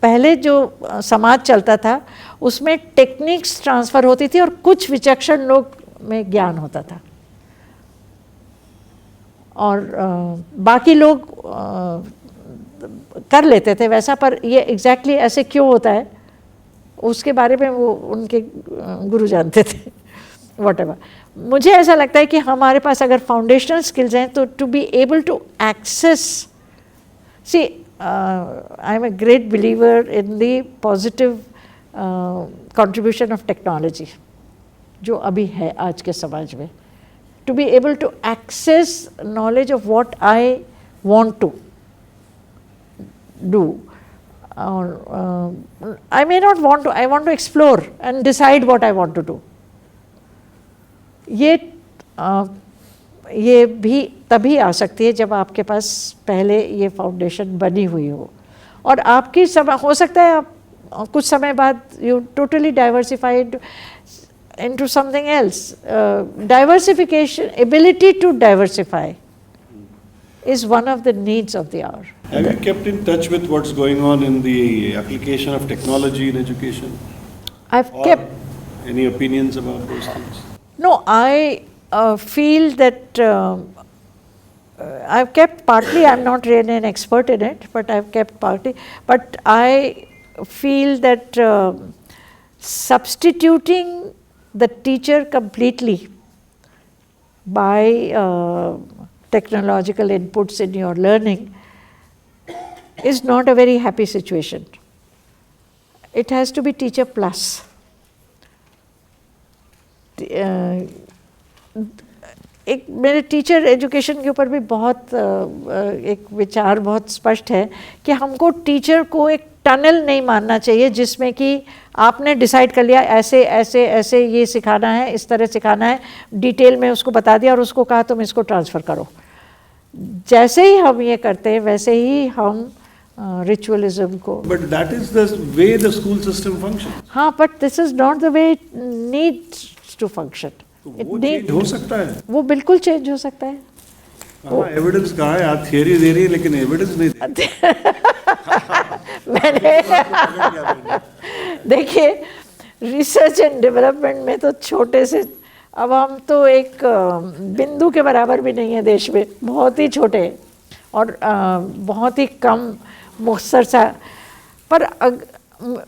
Speaker 2: पहले जो समाज चलता था उसमें टेक्निक्स ट्रांसफ़र होती थी और कुछ विचक्षण लोग में ज्ञान होता था और बाकी लोग कर लेते थे वैसा। पर ये एग्जैक्टली ऐसे क्यों होता है उसके बारे में वो उनके गुरु जानते थे। व्हाटएवर, मुझे ऐसा लगता है कि हमारे पास अगर फाउंडेशनल स्किल्स हैं तो to be able to access, see I am a great believer in the positive contribution of technology जो अभी है आज के समाज में, to be able to access knowledge of what I want to do, or I may not want to, I want to explore and decide what I want to do. ये भी तभी आ सकती है जब आपके पास पहले ये फाउंडेशन बनी हुई हो, और आपकी समय हो सकता है आप कुछ समय बाद you totally diversified into something else. Diversification, ability to diversify is one of the needs of the hour.
Speaker 3: Have you kept in touch with what's going on in the application of technology in education?
Speaker 2: I've
Speaker 3: Or
Speaker 2: kept,
Speaker 3: any opinions about those things?
Speaker 2: no, I feel that I've kept partly, I'm not really an expert in it, but I've kept partly, but I feel that substituting the teacher completely by technological inputs in your learning is not a very happy situation. It has to be teacher plus. एक मेरे टीचर एजुकेशन के ऊपर भी बहुत एक विचार बहुत स्पष्ट है कि हमको टीचर को एक टनल नहीं मानना चाहिए जिसमें कि आपने डिसाइड कर लिया ऐसे ऐसे ऐसे ये सिखाना है, इस तरह सिखाना है, डिटेल में उसको बता दिया और उसको कहा तुम इसको ट्रांसफ़र करो। जैसे ही हम ये करते हैं वैसे ही हम रिचुअलिज्म को,
Speaker 3: But that is the way the school system functions.
Speaker 2: हाँ, but this is not the way it needs to function.
Speaker 3: वो चेंज हो सकता है।
Speaker 2: वो बिल्कुल चेंज हो सकता है।
Speaker 3: हाँ, एविडेंस कहाँ है? आप थियरी दे रही है लेकिन एविडेंस नहीं दे
Speaker 2: मैंने देखिए रिसर्च एंड डेवलपमेंट में तो छोटे से, अब हम तो एक बिंदु के बराबर भी नहीं है देश में, बहुत ही छोटे और बहुत ही कम मुख्तसर सा। पर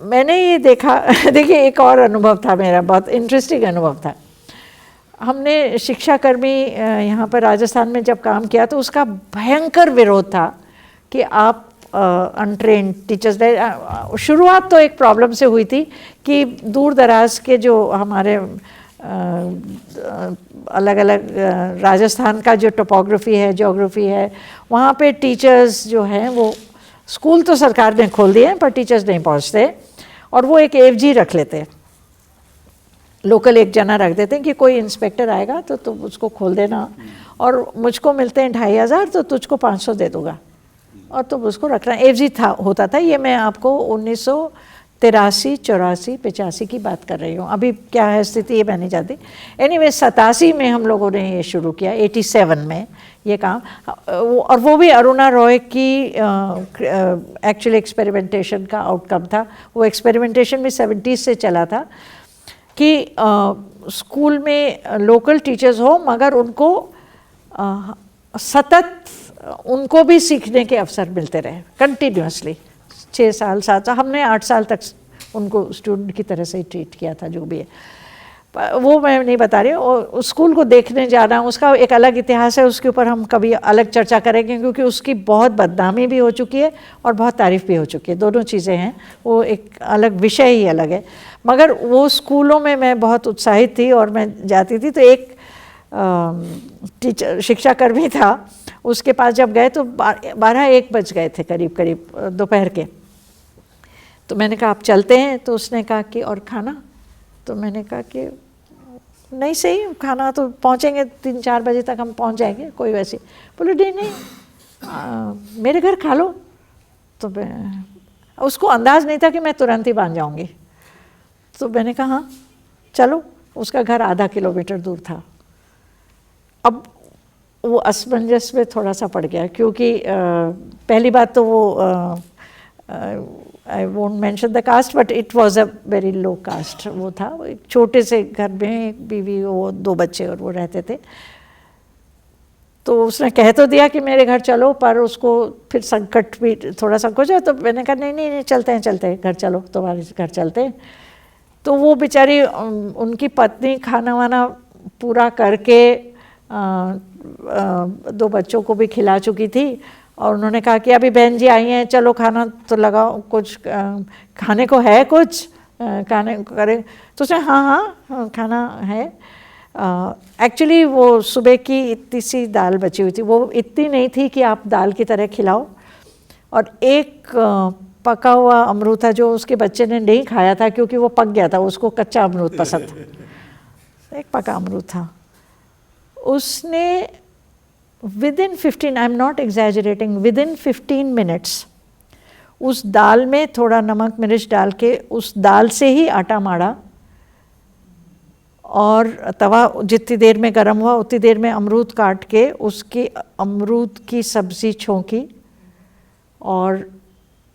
Speaker 2: मैंने ये देखा देखिए एक और अनुभव था मेरा, बहुत इंटरेस्टिंग अनुभव था। हमने शिक्षाकर्मी यहाँ पर राजस्थान में जब काम किया तो उसका भयंकर विरोध था कि आप अनट्रेंड टीचर्स, शुरुआत तो एक प्रॉब्लम से हुई थी कि दूर दराज के जो हमारे अलग अलग राजस्थान का जो टोपोग्राफी है, ज्योग्राफी है, वहाँ पे टीचर्स जो हैं वो स्कूल तो सरकार ने खोल दिए हैं पर टीचर्स नहीं पहुँचते और वो एक एफजी रख लेते हैं, लोकल एक जना रख देते हैं कि कोई इंस्पेक्टर आएगा तो तुम उसको खोल देना और मुझको मिलते हैं 2500 तो तुझको 500 दे दूँगा और तुम उसको रखना। एफजी था होता था, ये मैं आपको 1983, 84, 85 की बात कर रही हूँ, अभी क्या है स्थिति ये मैं नहीं जानती। एनीवे 87 में हम लोगों ने ये शुरू किया, 87 में ये काम, और वो भी अरुणा रॉय की एक्चुअल एक्सपेरिमेंटेशन का आउटकम था। वो एक्सपेरिमेंटेशन भी 70s से चला था कि स्कूल में लोकल टीचर्स हो मगर उनको सतत उनको भी सीखने के अवसर मिलते रहे कंटिन्यूसली। 6 साल 7 साल, हमने 8 साल तक उनको स्टूडेंट की तरह से ही ट्रीट किया था, जो भी है वो मैं नहीं बता रही हूँ। स्कूल को देखने जाना उसका एक अलग इतिहास है, उसके ऊपर हम कभी अलग चर्चा करेंगे क्योंकि उसकी बहुत बदनामी भी हो चुकी है और बहुत तारीफ़ भी हो चुकी है, दोनों चीज़ें हैं, वो एक अलग विषय ही अलग है। मगर वो स्कूलों में मैं बहुत उत्साहित थी और मैं जाती थी, तो एक टीचर शिक्षाकर्मी था, उसके पास जब गए तो 12-1 बज गए थे करीब करीब दोपहर के। तो मैंने कहा आप चलते हैं, तो उसने कहा कि और खाना, तो मैंने कहा कि नहीं सही, खाना तो पहुंचेंगे 3-4 बजे तक हम पहुंच जाएंगे, कोई वैसे। बोले नहीं मेरे घर खा लो। तो मैं, उसको अंदाज़ नहीं था कि मैं तुरंत ही बांध जाऊंगी। तो मैंने कहा हाँ चलो। उसका घर आधा किलोमीटर दूर था। अब वो असमंजस में थोड़ा सा पड़ गया क्योंकि पहली बात तो वो I won't mention the caste but it was a very low caste. वो था एक छोटे से घर में, एक बीवी, वो 2 बच्चे और वो रहते थे। तो उसने कह तो दिया कि मेरे घर चलो, पर उसको फिर संकट भी थोड़ा संकोच है। तो मैंने कहा नहीं चलते हैं घर चलो, तुम्हारे घर चलते हैं। तो वो बेचारी उनकी पत्नी खाना वाना पूरा करके 2 बच्चों को भी खिला चुकी थी और उन्होंने कहा कि अभी बहन जी आई हैं, चलो खाना तो लगाओ, कुछ खाने को है, कुछ खाने को करें। तो उसने हाँ खाना है। एक्चुअली वो सुबह की इतनी सी दाल बची हुई थी, वो इतनी नहीं थी कि आप दाल की तरह खिलाओ, और एक पका हुआ अमरूद था जो उसके बच्चे ने नहीं खाया था क्योंकि वो पक गया था, उसको कच्चा अमरूद पसंद था। एक पका अमरूद था। उसने within 15, I am not exaggerating, within 15 minutes उस दाल में थोड़ा नमक मिर्च डाल के उस दाल से ही आटा माड़ा और तवा जितनी देर में गर्म हुआ उतनी देर में अमरूद काट के उसकी अमरूद की सब्ज़ी छोंकी और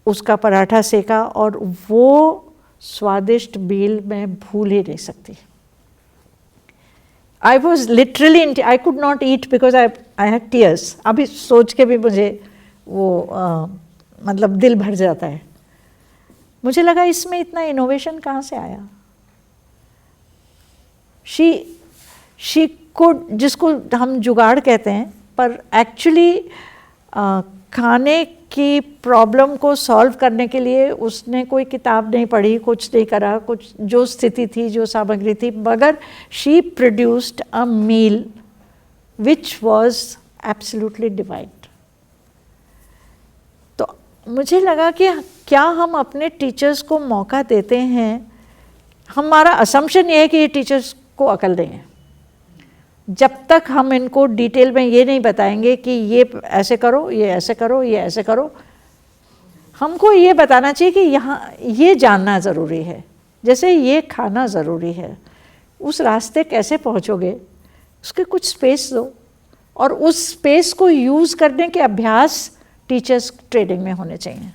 Speaker 2: उसका पराठा सेका, और वो स्वादिष्ट मील मैं भूल ही नहीं सकती। I was literally, I could not eat because I had tears. अभी सोच के भी मुझे वो मतलब दिल भर जाता है। मुझे लगा इसमें इतना इनोवेशन कहाँ से आया। शी कुड, जिसको हम जुगाड़ कहते हैं, पर एक्चुअली खाने की प्रॉब्लम को सॉल्व करने के लिए उसने कोई किताब नहीं पढ़ी, कुछ नहीं करा, कुछ जो स्थिति थी, जो सामग्री थी, मगर she produced a meal which was absolutely divine. तो मुझे लगा कि क्या हम अपने टीचर्स को मौका देते हैं। हमारा असम्पशन ये है कि ये टीचर्स को अकल नहीं है। जब तक हम इनको डिटेल में ये नहीं बताएंगे कि ये ऐसे करो, ये ऐसे करो, ये ऐसे करो, हमको ये बताना चाहिए कि यहाँ ये जानना ज़रूरी है, जैसे ये खाना ज़रूरी है। उस रास्ते कैसे पहुँचोगे, उसके कुछ स्पेस दो, और उस स्पेस को यूज़ करने के अभ्यास टीचर्स ट्रेनिंग में होने चाहिए।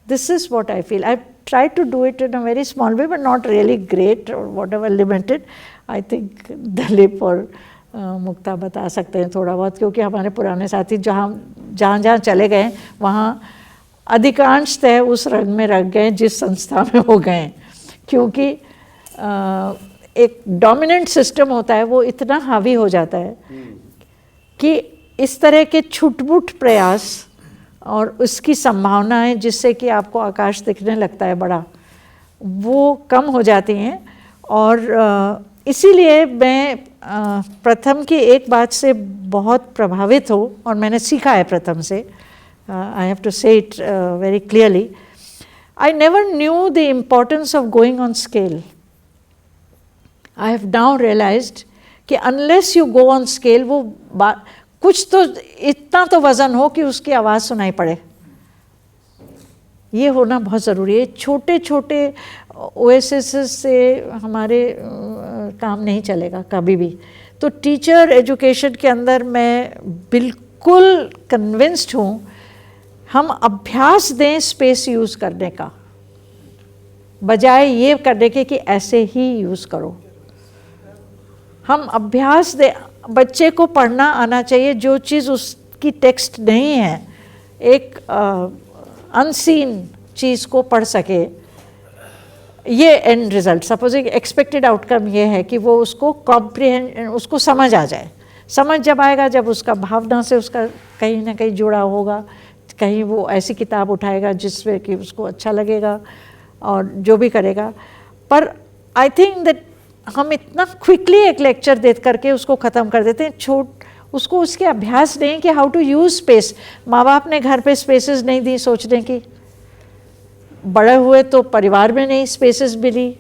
Speaker 2: This is what I feel. I try to do it in a very small way, but not really great or whatever, limited. I think Dilip और मुक्ता बता सकते हैं थोड़ा बहुत, क्योंकि हमारे पुराने साथी जहाँ चले गए वहाँ अधिकांशतः उस रंग में रख गए जिस संस्था में हो गए, क्योंकि एक डोमिनेंट सिस्टम होता है, वो इतना हावी हो जाता है कि इस तरह के छुटपुट प्रयास और उसकी संभावनाएं जिससे कि आपको आकाश दिखने लगता है बड़ा, वो कम हो जाती हैं। और इसीलिए मैं प्रथम की एक बात से बहुत प्रभावित हूँ, और मैंने सीखा है प्रथम से। I have to say it very clearly, I never knew the importance of going on scale. I have now realised कि unless you go on scale, वो कुछ तो इतना तो वज़न हो कि उसकी आवाज़ सुनाई पड़े, ये होना बहुत ज़रूरी है। छोटे छोटे ओएसिस से हमारे काम नहीं चलेगा कभी भी। तो टीचर एजुकेशन के अंदर मैं बिल्कुल कन्विंस्ड हूँ, हम अभ्यास दें स्पेस यूज़ करने का, बजाय ये करने के कि ऐसे ही यूज़ करो। हम अभ्यास दें, बच्चे को पढ़ना आना चाहिए, जो चीज़ उसकी टेक्स्ट नहीं है, एक अनसीन चीज़ को पढ़ सके। ये end result, suppose expected outcome ये है कि वो उसको कॉम्प्रिहेंड, उसको समझ आ जाए। समझ जब आएगा जब उसका भावना से उसका कहीं ना कहीं जुड़ा होगा, कहीं वो ऐसी किताब उठाएगा जिसमें कि उसको अच्छा लगेगा और जो भी करेगा। पर आई थिंक दैट हम इतना क्विकली एक लेक्चर दे करके उसको ख़त्म कर देते हैं। उसको उसके अभ्यास नहीं कि हाउ टू यूज़ स्पेस। माँ बाप ने घर पे स्पेसेस नहीं दी सोचने की, बड़े हुए तो परिवार में नहीं स्पेसेस मिली,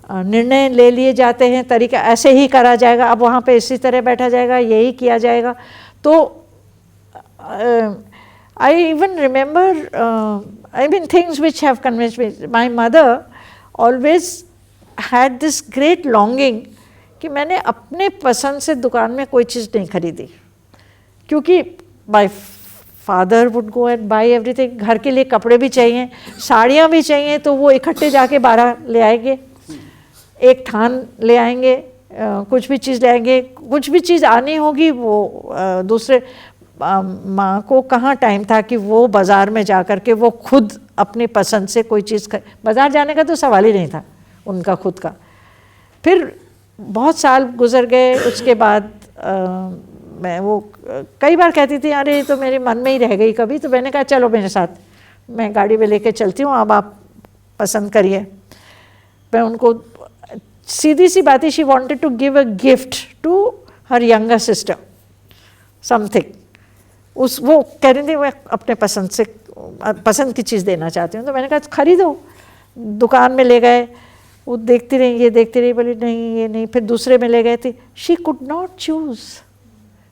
Speaker 2: निर्णय ले लिए जाते हैं, तरीका ऐसे ही करा जाएगा, अब वहाँ पे इसी तरह बैठा जाएगा, यही किया जाएगा। तो I even remember I mean things which have convinced me. My mother always had this great longing कि मैंने अपने पसंद से दुकान में कोई चीज़ नहीं खरीदी, क्योंकि my father would go and buy everything. घर के लिए कपड़े भी चाहिए, साड़ियाँ भी चाहिए, तो वो इकट्ठे जाके 12 ले आएंगे, एक थान ले आएंगे, कुछ भी चीज़ ले आएंगे, कुछ भी चीज़ आनी होगी वो दूसरे। माँ को कहाँ टाइम था कि वो बाज़ार में जा कर के वो खुद अपनी पसंद से कोई चीज़ बाज़ार जाने का तो सवाल ही नहीं था उनका खुद का। फिर बहुत साल गुजर गए, उसके बाद मैं वो कई बार कहती थी अरे तो मेरे मन में ही रह गई कभी, तो मैंने कहा चलो मेरे साथ, मैं गाड़ी में लेके चलती हूँ, अब आप पसंद करिए। मैं उनको सीधी सी बात है, she wanted to give a gift to her younger sister something. वो कह रही थी मैं अपने पसंद की चीज़ देना चाहती हूँ, तो मैंने कहा खरीदो। दुकान में ले गए, वो देखती रही, ये देखती रही, बोली नहीं ये नहीं, फिर दूसरे में ले गए थे। She could not choose,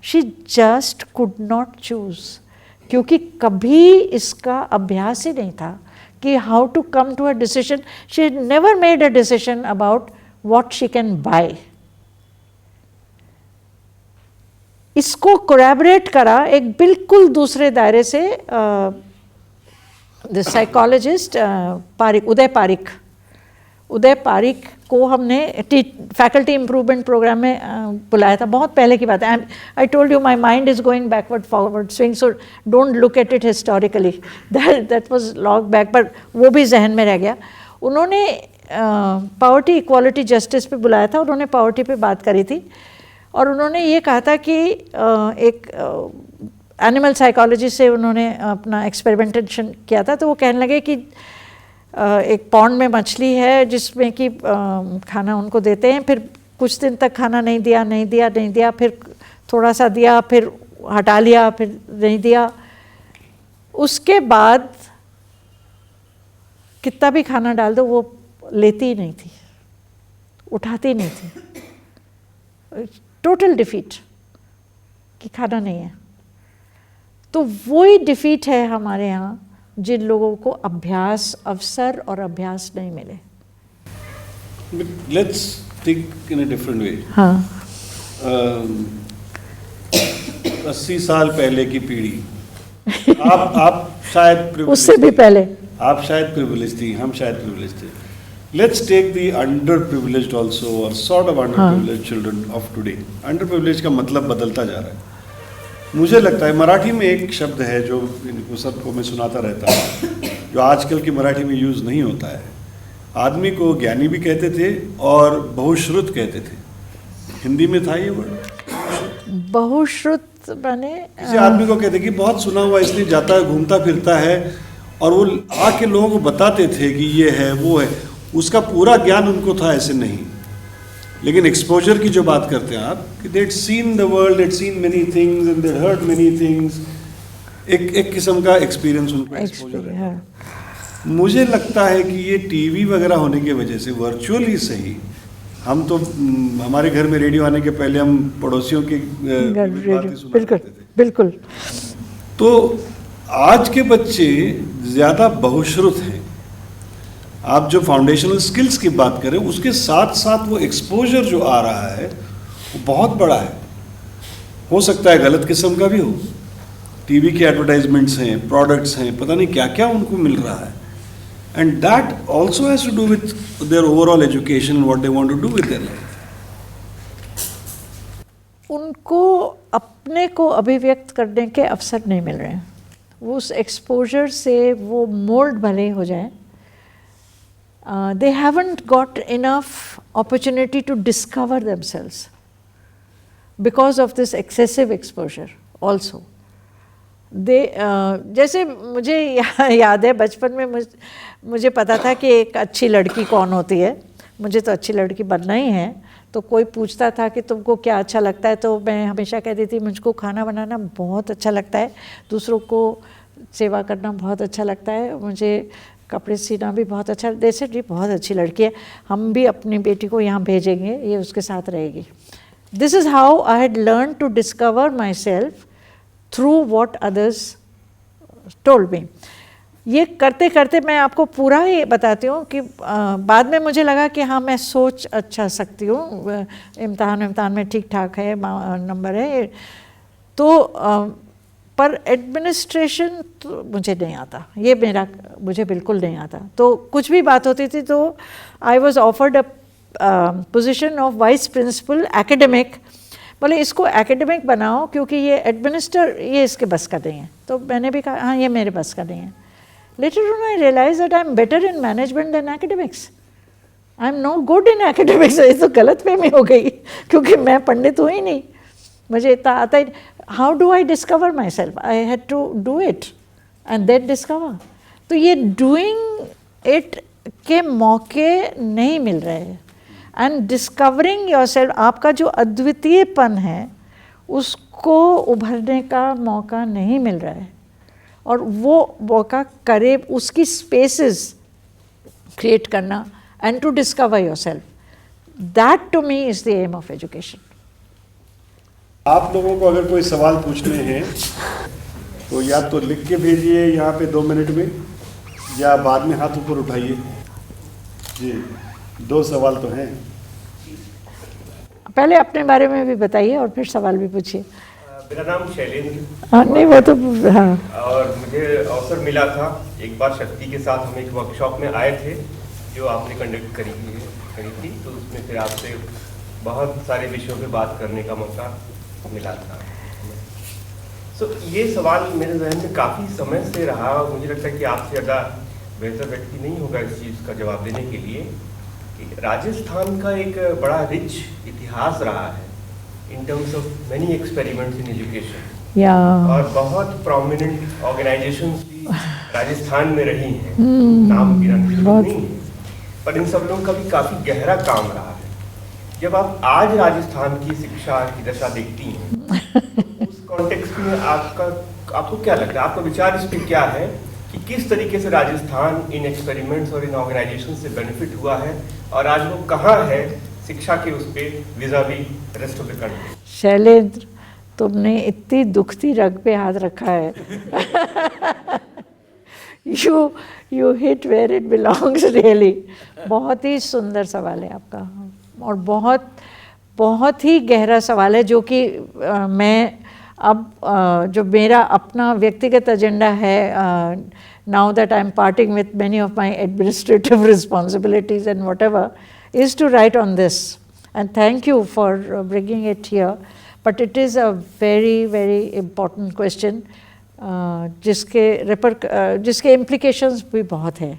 Speaker 2: she just could not choose, क्योंकि कभी इसका अभ्यास ही नहीं था कि how to come to a decision. She never made a decision about what she can buy. इसको कोलैबोरेट करा एक बिल्कुल दूसरे दायरे से द साइकोलॉजिस्ट उदय पारिक को हमने फैकल्टी इम्प्रूवमेंट प्रोग्राम में बुलाया था। बहुत पहले की बात है। I told you my mind is going backward forward swing, so don't look at it historically, that was long back, पर वो भी जहन में रह गया। उन्होंने पॉवर्टी इक्वालिटी जस्टिस पे बुलाया था, उन्होंने पॉवर्टी पे बात करी थी और उन्होंने ये कहा था कि एक एनिमल साइकोलॉजी से उन्होंने अपना एक्सपेरिमेंटेशन किया था। तो वो कहने लगे कि एक पॉन्ड में मछली है जिसमें कि खाना उनको देते हैं, फिर कुछ दिन तक खाना नहीं दिया, फिर थोड़ा सा दिया, फिर हटा लिया, फिर नहीं दिया। उसके बाद कितना भी खाना डाल दो वो लेती ही नहीं थी, उठाती नहीं थी, टोटल डिफीट कि खाना नहीं है। तो वही डिफीट है हमारे यहाँ जिन लोगों को अभ्यास, अवसर और अभ्यास नहीं मिले।
Speaker 3: Let's think in a different way.
Speaker 2: हाँ,
Speaker 3: 80 साल पहले की पीढ़ी, आप शायद
Speaker 2: उससे भी पहले
Speaker 3: आप शायद प्रिविलेज थी, हम शायद प्रिविलेज थे। Let's take the underprivileged also और sort of underprivileged children of today. Under privilege का मतलब बदलता जा रहा है। मुझे लगता है मराठी में एक शब्द है जो इनको सबको मैं सुनाता रहता हूँ, जो आजकल की मराठी में यूज़ नहीं होता है। आदमी को ज्ञानी भी कहते थे और बहुश्रुत कहते थे। हिंदी में था ये वर्ड
Speaker 2: बहुश्रुत बने।
Speaker 3: किसी आदमी को कहते कि बहुत सुना हुआ इसलिए जाता है, घूमता फिरता है, और वो आके लोगों को बताते थे कि ये है वो है। उसका पूरा ज्ञान उनको था, ऐसे नहीं। लेकिन एक्सपोजर की जो बात करते हैं आप, कि they'd seen the world, they'd seen many things and they'd heard many things, एक किस्म का एक्सपीरियंस उनको एक्सपोजर है। मुझे लगता है कि ये टीवी वगैरह होने की वजह से वर्चुअली सही, हम तो हमारे घर में रेडियो आने के पहले हम पड़ोसियों की बातें सुना करते थे।
Speaker 2: बिल्कुल।
Speaker 3: तो आज के बच्चे ज़्यादा बहुश्रुत हैं। आप जो फाउंडेशनल स्किल्स की बात करें, उसके साथ साथ वो एक्सपोजर जो आ रहा है वो बहुत बड़ा है। हो सकता है गलत किस्म का भी हो। टीवी के एडवर्टाइजमेंट्स हैं, प्रोडक्ट्स हैं, पता नहीं क्या क्या उनको मिल रहा है। And that also has to do with their overall education, what they want to do with their life.
Speaker 2: उनको अपने को अभिव्यक्त करने के अवसर नहीं मिल रहे हैं। वो उस एक्सपोजर से वो मोल्ड भले हो जाए, they haven't got enough opportunity to discover themselves because of this excessive exposure also. जैसे मुझे याद है बचपन में मुझे पता था कि एक अच्छी लड़की कौन होती है। मुझे तो अच्छी लड़की बनना ही है। तो कोई पूछता था कि तुमको क्या अच्छा लगता है, तो मैं हमेशा कहती थी मुझको खाना बनाना बहुत अच्छा लगता है, दूसरों को सेवा करना बहुत अच्छा लगता है, मुझे कपड़े सीना भी बहुत अच्छा। जैसे जी बहुत अच्छी लड़की है, हम भी अपनी बेटी को यहाँ भेजेंगे, ये उसके साथ रहेगी। This is how I had learn to discover my self through what others told me. ये करते करते मैं आपको पूरा ही बताती हूँ कि बाद में मुझे लगा कि हाँ मैं सोच अच्छा सकती हूँ, इम्तहान में ठीक ठाक है, नंबर है। तो पर एडमिनिस्ट्रेशन तो मुझे नहीं आता, ये मुझे बिल्कुल नहीं आता। तो कुछ भी बात होती थी तो I was offered a position of vice principal academic. बोले इसको एकेडमिक बनाओ क्योंकि ये एडमिनिस्टर ये इसके बस का नहीं है। तो मैंने भी कहा हाँ ये मेरे बस का नहीं है। Later on I realise that I am better in management than academics. I am not good in academics. ये तो गलत फहमी हो गई क्योंकि मैं पंडित हूँ ही नहीं, मुझे इतना आता ही। How do I discover my self? I had to do it and then discover. तो ये डूइंग इट के मौके नहीं मिल रहे हैं। एंड डिस्कवरिंग योर सेल्फ, आपका जो अद्वितीयपन है उसको उभरने का मौका नहीं मिल रहा है, और वो मौका करे उसकी स्पेसेस क्रिएट करना and to discover your self, that to me is the aim of education.
Speaker 3: आप लोगों को अगर कोई सवाल पूछने हैं तो या तो लिख के भेजिए यहाँ पे 2 मिनट में, या बाद में हाथ ऊपर उठाइए। जी 2 सवाल तो हैं।
Speaker 2: पहले अपने बारे में भी बताइए और फिर सवाल भी पूछिए।
Speaker 4: मेरा नाम शैलेंद्र।
Speaker 2: हाँ नहीं वो तो हाँ।
Speaker 4: और मुझे अवसर मिला था एक बार शक्ति के साथ हम एक वर्कशॉप में आए थे जो आपने कंडक्ट करी थी, तो उसमें फिर आपसे बहुत सारे विषयों पे बात करने का मौका मिला था। ये सवाल मेरे जहन में काफ़ी समय से रहा और मुझे लगता है कि आपसे ज़्यादा बेहतर व्यक्ति नहीं होगा इस चीज़ का जवाब देने के लिए कि राजस्थान का एक बड़ा रिच इतिहास रहा है in terms of many experiments in education, और बहुत प्रोमिनेंट ऑर्गेनाइजेशंस भी राजस्थान में रही हैं, नाम गिनाने नहीं है, पर इन सब लोगों का भी काफ़ी गहरा काम रहा है। जब आप आज राजस्थान की शिक्षा की दशा देखती हैं उस कॉन्टेक्स्ट में आपको क्या लगता है, आपका विचार इस पर क्या है कि किस तरीके से राजस्थान इन एक्सपेरिमेंट्स और इन ऑर्गेनाइजेशन से बेनिफिट हुआ है और आज वो कहाँ है शिक्षा के उस पे vis-a-vis rest of the country?
Speaker 2: Shailendra, तुमने इतनी दुखती रग पे हाथ रखा है। You hit where it belongs really. बहुत ही सुंदर सवाल है आपका और बहुत बहुत ही गहरा सवाल है जो कि मैं अब जो मेरा अपना व्यक्तिगत एजेंडा है, now that I am parting with many of my administrative responsibilities and whatever, is to write on this, and thank you for bringing it here, but it is a very very important question जिसके implications भी बहुत है।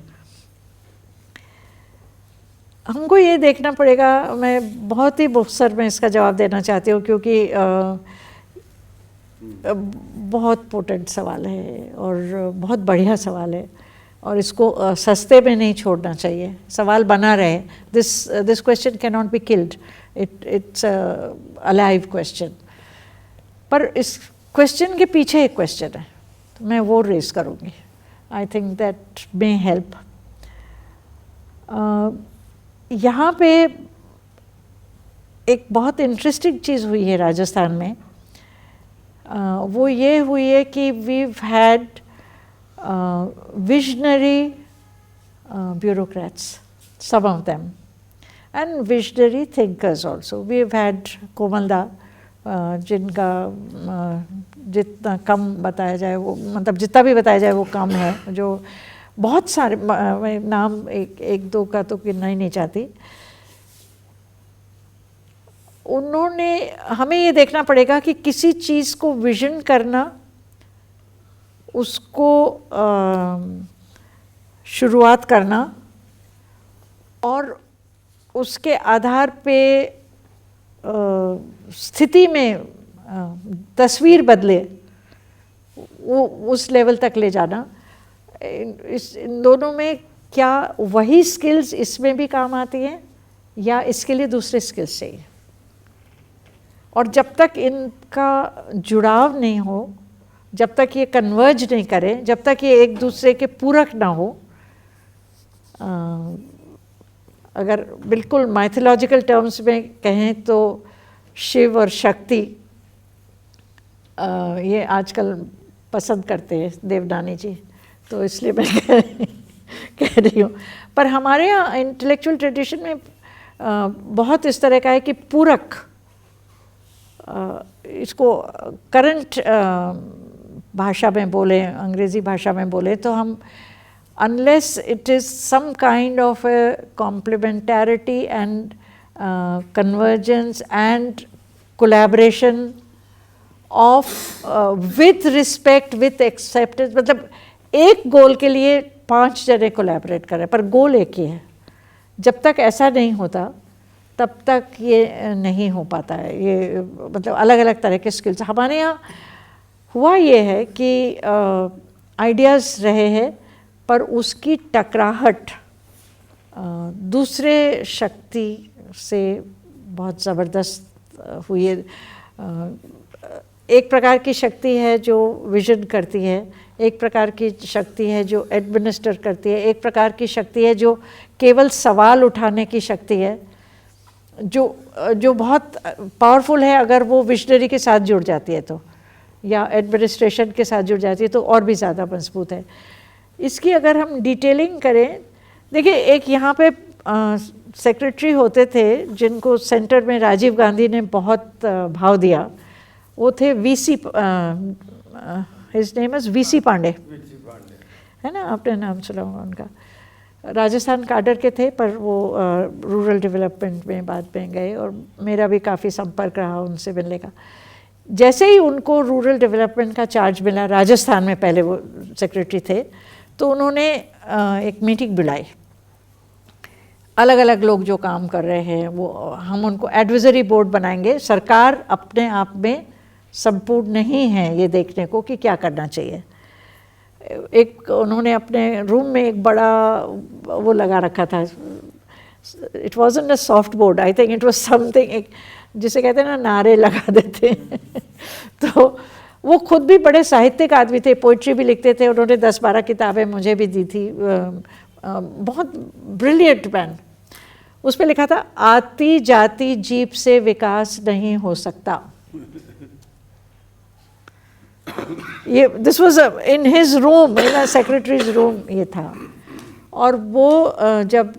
Speaker 2: हमको ये देखना पड़ेगा, मैं बहुत ही मुख्तसर में इसका जवाब देना चाहती हूँ क्योंकि बहुत पोटेंट सवाल है और बहुत बढ़िया सवाल है और इसको सस्ते में नहीं छोड़ना चाहिए। सवाल बना रहे, this question can not be killed, it's a live question. पर इस क्वेश्चन के पीछे एक क्वेश्चन है, तो मैं वो रेज करूँगी। I think that may help. यहाँ पे एक बहुत इंटरेस्टिंग चीज़ हुई है राजस्थान में। वो ये हुई है कि we've had visionary bureaucrats, some of them, and visionary thinkers also. We have had Komalda, जिनका जितना कम बताया जाए वो, मतलब जितना भी बताया जाए वो कम है, जो बहुत सारे, मैं नाम एक दो का तो गिनना ही नहीं चाहती। उन्होंने, हमें ये देखना पड़ेगा कि किसी चीज़ को विजन करना, उसको शुरुआत करना और उसके आधार पे स्थिति में तस्वीर बदले, वो उस लेवल तक ले जाना, इन दोनों में क्या वही स्किल्स इसमें भी काम आती हैं या इसके लिए दूसरे स्किल्स चाहिए? और जब तक इनका जुड़ाव नहीं हो, जब तक ये कन्वर्ज नहीं करें, जब तक ये एक दूसरे के पूरक ना हो, अगर बिल्कुल माइथोलॉजिकल टर्म्स में कहें तो शिव और शक्ति ये आजकल पसंद करते हैं देवनानी जी, तो इसलिए मैं कह रही हूँ। पर हमारे यहाँ इंटेलेक्चुअल ट्रेडिशन में बहुत इस तरह का है कि पूरक, इसको करंट भाषा में बोले, अंग्रेज़ी भाषा में बोले तो हम, unless it is some kind of a complementarity and convergence and collaboration of with respect, with acceptance, मतलब एक गोल के लिए 5 जने कोलैबोरेट कर रहे हैं पर गोल एक ही है। जब तक ऐसा नहीं होता तब तक ये नहीं हो पाता है। ये मतलब अलग अलग तरह के स्किल्स हमारे यहाँ हुआ ये है कि आइडियाज़ रहे हैं पर उसकी टकराहट दूसरे शक्ति से बहुत ज़बरदस्त हुई है। एक प्रकार की शक्ति है जो विजन करती है, एक प्रकार की शक्ति है जो एडमिनिस्टर करती है, एक प्रकार की शक्ति है जो केवल सवाल उठाने की शक्ति है, जो बहुत पावरफुल है अगर वो विजनरी के साथ जुड़ जाती है तो, या एडमिनिस्ट्रेशन के साथ जुड़ जाती है तो और भी ज़्यादा मजबूत है। इसकी अगर हम डिटेलिंग करें, देखिए एक यहाँ पे सेक्रेटरी होते थे जिनको सेंटर में राजीव गांधी ने बहुत भाव दिया, वो थे VC, his name is VC Pandey, है ना, आपने नाम सुना होगा उनका। राजस्थान काडर के थे पर वो रूरल डेवलपमेंट में बाद में गए, और मेरा भी काफ़ी संपर्क रहा उनसे मिलने का। जैसे ही उनको रूरल डेवलपमेंट का चार्ज मिला, राजस्थान में पहले वो सेक्रेटरी थे, तो उन्होंने एक मीटिंग बुलाई, अलग अलग लोग जो काम कर रहे हैं वो, हम उनको एडवाइजरी बोर्ड बनाएंगे। सरकार अपने आप में संपूर्ण नहीं है ये देखने को कि क्या करना चाहिए। एक उन्होंने अपने रूम में एक बड़ा वो लगा रखा था, it wasn't a soft board, I think it was something, जिसे कहते हैं ना नारे लगा देते हैं तो वो खुद भी बड़े साहित्यिक आदमी थे, पोइट्री भी लिखते थे, उन्होंने 10-12 किताबें मुझे भी दी थी, बहुत ब्रिलियंट मैन। उस पर लिखा था, आती जाती जीप से विकास नहीं हो सकता। ये this was in his room, in secretaries room ये था। और वो जब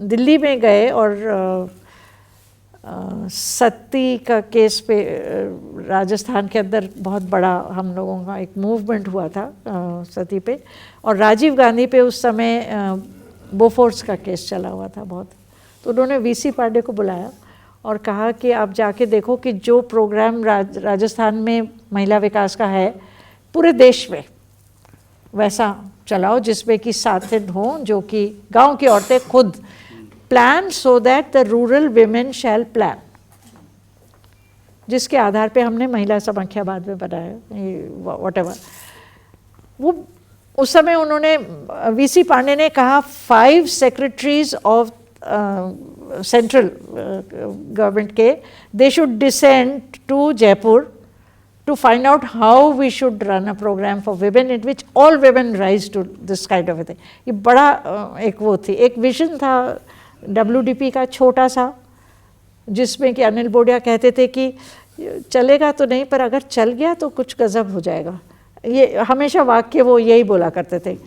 Speaker 2: दिल्ली में गए और सती का केस पे राजस्थान के अंदर बहुत बड़ा हम लोगों का एक मूवमेंट हुआ था सती पे, और राजीव गांधी पे उस समय बोफोर्स का केस चला हुआ था बहुत। तो उन्होंने वीसी पांडे को बुलाया और कहा कि आप जाके देखो कि जो प्रोग्राम राजस्थान में महिला विकास का है पूरे देश में वैसा चलाओ, जिसमें कि साथिन हों जो कि गांव की औरतें खुद plan, so that the rural women shall plan, जिसके आधार पे हमने महिला समाख्या बाद में बनाया, व्हाटएवर। वो उस समय उन्होंने, वीसी पांडे ने कहा 5 सेक्रेटरीज ऑफ सेंट्रल गवर्नमेंट के, they should descend to Jaipur to find out how we should run a program for women in which all women rise to this kind of a thing। ये बड़ा एक वो थी, एक विजन था WDP का छोटा सा, जिसमें कि अनिल बोडिया कहते थे कि चलेगा तो नहीं पर अगर चल गया तो कुछ गजब हो जाएगा। ये हमेशा वाक्य वो यही बोला करते थे,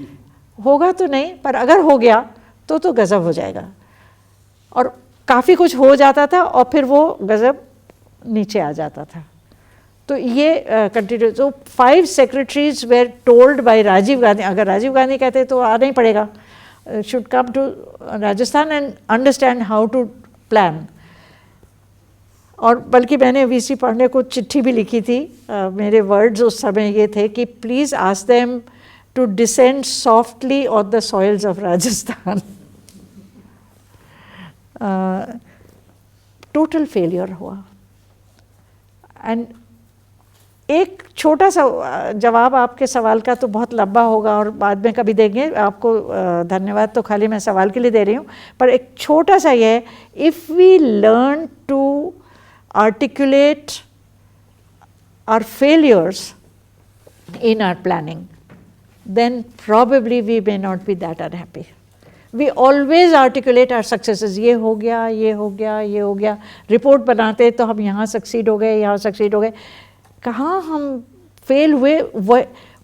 Speaker 2: होगा तो नहीं पर अगर हो गया तो गजब हो जाएगा। और काफ़ी कुछ हो जाता था और फिर वो गजब नीचे आ जाता था। तो ये कंटिन्यू, तो 5 secretaries were told by Rajiv Gandhi, अगर राजीव गांधी कहते तो आना ही पड़ेगा, should come to Rajasthan and understand how to plan. और बल्कि मैंने वीसी पांडे को चिट्ठी भी लिखी थी, मेरे वर्ड्स उस समय ये थे कि please ask them to descend softly on the soils of Rajasthan. Total failure हुआ। एंड एक छोटा सा जवाब आपके सवाल का तो बहुत लंबा होगा और बाद में कभी देंगे आपको, धन्यवाद तो खाली मैं सवाल के लिए दे रही हूँ, पर एक छोटा सा ये है, if we learn to articulate our failures in our planning, then probably we may not be that unhappy. We always articulate our successes, ये हो गया, ये हो गया, ये हो गया, रिपोर्ट बनाते तो हम यहाँ सक्सीड हो गए, यहाँ सक्सीड हो गए। कहाँ हम फेल हुए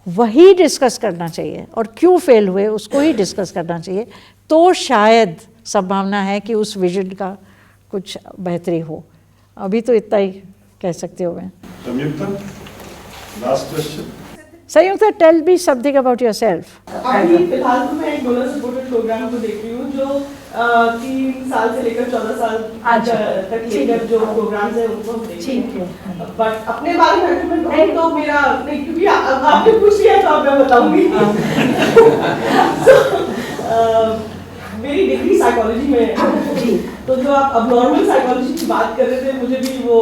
Speaker 2: वही डिस्कस करना चाहिए, और क्यों फेल हुए उसको ही डिस्कस करना चाहिए, तो शायद संभावना है कि उस विजन का कुछ बेहतरी हो। अभी तो इतना ही कह सकती हूँ मैं।
Speaker 3: Sanyukta, last question.
Speaker 2: Sanyukta, tell me something about yourself.
Speaker 5: अभी फिलहाल तो मैं एक डोनर सपोर्टेड प्रोग्राम को देख रही हूँ जो 3 साल से लेकर 14 साल तक लेकर जो प्रोग्राम्स हैं उनको हम देख रहे हैं। बट अपने बारे में अगर मैं कहूँ तो मेरा नहीं, क्योंकि आपने पूछ लिया तो अब मैं बताऊंगी। मेरी डिग्री साइकोलॉजी में है, तो जो आप अबनॉर्मल साइकोलॉजी की बात कर रहे थे, मुझे भी वो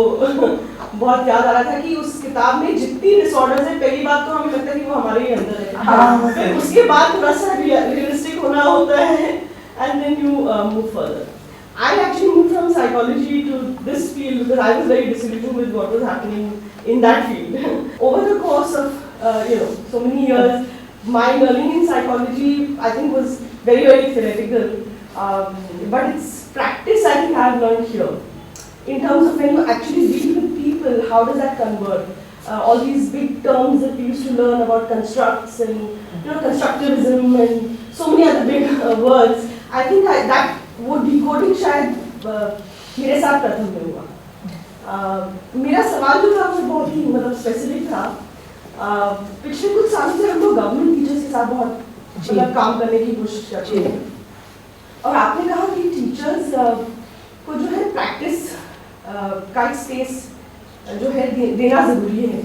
Speaker 5: बहुत याद आ रहा था कि उस किताब में जितनी डिसऑर्डर्स हैं, पहली बात तो हमें लगता है कि वो हमारे ही अंदर है, फिर उसके बाद थोड़ा सा रियलिस्टिक होना होता है, and then you move further. I actually moved from psychology to this field because I was very disillusioned with what was happening in that field. Over the course of so many years, my learning in psychology I think was very, very theoretical, but its practice I think I have learned here. In terms of when you actually deal with people, how does that convert? All these big terms that we used to learn about constructs and constructivism and so many other big words. I think that वो डिकोडिंग शायद मेरे साथ प्रथम में हुआ। मेरा सवाल जो था वो बहुत ही मतलब स्पेसिफिक था। पिछले कुछ सालों से हम लोग गवर्नमेंट टीचर्स के साथ बहुत मतलब काम करने की कोशिश करते हैं, और आपने कहा कि टीचर्स को जो है प्रैक्टिस का एक स्पेस जो है देना जरूरी है।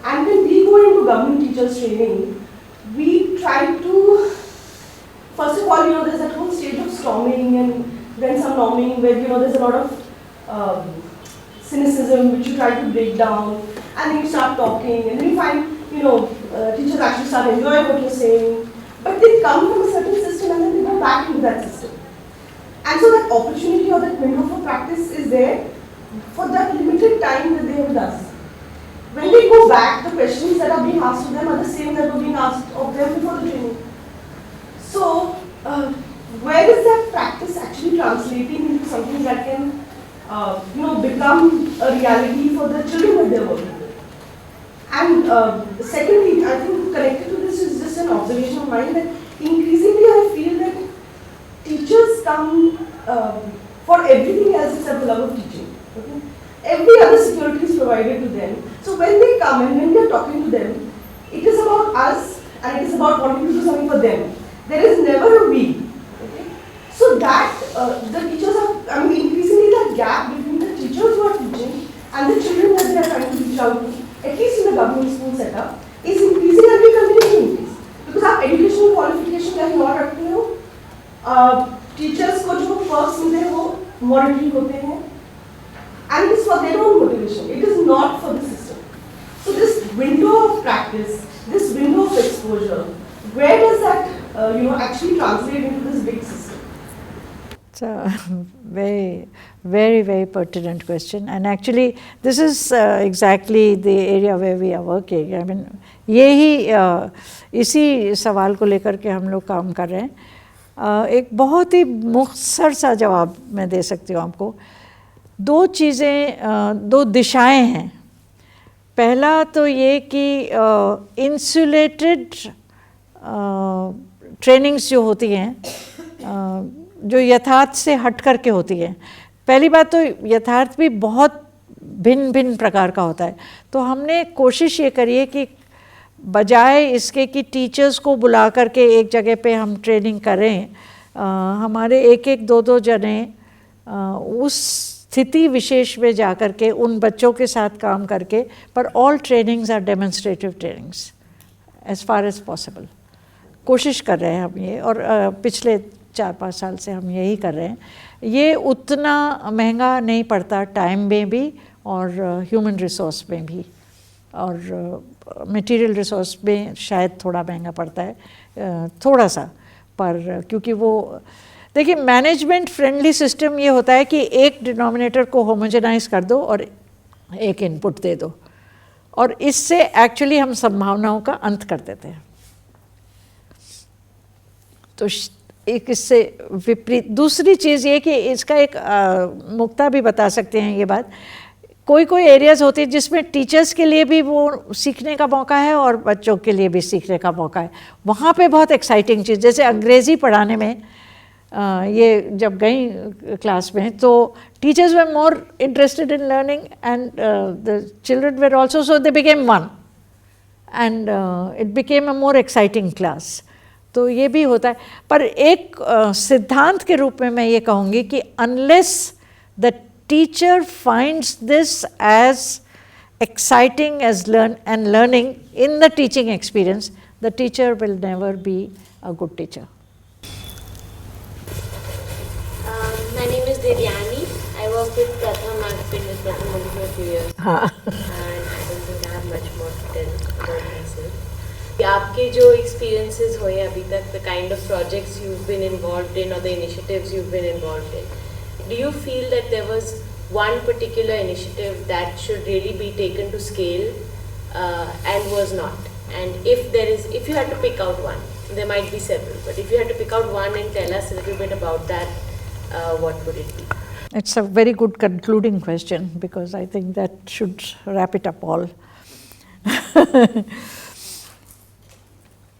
Speaker 5: And when we go into government teachers training, we try to first of all, there's that whole stage of storming and then some norming where, there's a lot of cynicism which you try to break down, and then you start talking, and then you find, teachers actually start enjoying what you're saying, but they come from a certain system and then they go back into that system. And so that opportunity or that window for practice is there for that limited time that they have with us. When they go back, the questions that are being asked of them are the same that were being asked of them before the training. So, where is that practice actually translating into something that can, become a reality for the children that they're working with? And secondly, I think connected to this is just an observation of mine that increasingly I feel that teachers come for everything else except the love of teaching. Okay? Every other security is provided to them. So when they come and when they're talking to them, it is about us and it is about wanting to do something for them. There is never a we. Okay? So that the teachers are, increasingly that gap between the teachers who are teaching and the children that they are trying to reach out to, at least in the government school setup, is increasing and will continue to increase. Because our educational qualification कहीं और रखते हो, teachers को जो perks मिलते हैं वो monetary होते हैं, and it is for their own motivation. It is not for the system. So this window of practice, this window of exposure, where does that actually translate into this big system?
Speaker 2: It's a very, very, very pertinent question, and actually this is exactly the area where we are working. I mean, इसी सवाल को लेकर के हम लोग काम कर रहे हैं। एक बहुत ही मुख्तसर सा जवाब मैं दे सकती हूँ आपको। दो चीज़ें, दो दिशाएं हैं। पहला तो ये कि इंसुलेटेड ट्रेनिंग्स जो होती हैं, जो यथार्थ से हट कर के होती हैं। पहली बात तो यथार्थ भी बहुत भिन्न भिन्न प्रकार का होता है। तो हमने कोशिश ये करी है कि बजाय इसके कि टीचर्स को बुला कर के एक जगह पे हम ट्रेनिंग करें, हमारे एक एक दो दो जने उस स्थिति विशेष में जा कर के उन बच्चों के साथ काम करके, पर all trainings are demonstrative trainings as far as possible. कोशिश कर रहे हैं हम ये, और पिछले 4-5 साल से हम यही कर रहे हैं। ये उतना महंगा नहीं पड़ता टाइम में भी और ह्यूमन रिसोर्स में भी, और मटेरियल रिसोर्स में शायद थोड़ा महंगा पड़ता है थोड़ा सा, पर क्योंकि वो देखिए मैनेजमेंट फ्रेंडली सिस्टम ये होता है कि एक डिनोमिनेटर को होमोजेनाइज कर दो और एक इनपुट दे दो, और इससे एक्चुअली हम संभावनाओं का अंत कर देते हैं। तो एक इससे विपरीत दूसरी चीज़ ये कि इसका एक मुक्ता भी बता सकते हैं ये बात। कोई कोई एरियाज़ होते हैं जिसमें टीचर्स के लिए भी वो सीखने का मौका है और बच्चों के लिए भी सीखने का मौका है। वहाँ पे बहुत एक्साइटिंग चीज़, जैसे अंग्रेज़ी पढ़ाने में ये जब गई क्लास में तो teachers were more interested in learning and the children were also, so they became one and it became a more exciting class. तो ये भी होता है, पर एक सिद्धांत के रूप में मैं ये कहूँगी कि unless the teacher finds this as exciting as learning in the teaching experience, the teacher will never be a good teacher.
Speaker 6: My name is Devyani. I work with Pratham. I've been with Pratham only for a few years. And I don't think I have much more to tell about myself. आपके जो experiences हुए अभी तक, the kind of projects you've been involved in or the initiatives you've been involved in, do you feel that there was one particular initiative that should really be taken to scale and was not? And if you had to pick out one, there might be several, but if you had to pick out one and tell us a little bit about that, what would it be?
Speaker 2: It's a very good concluding question because I think that should wrap it up all.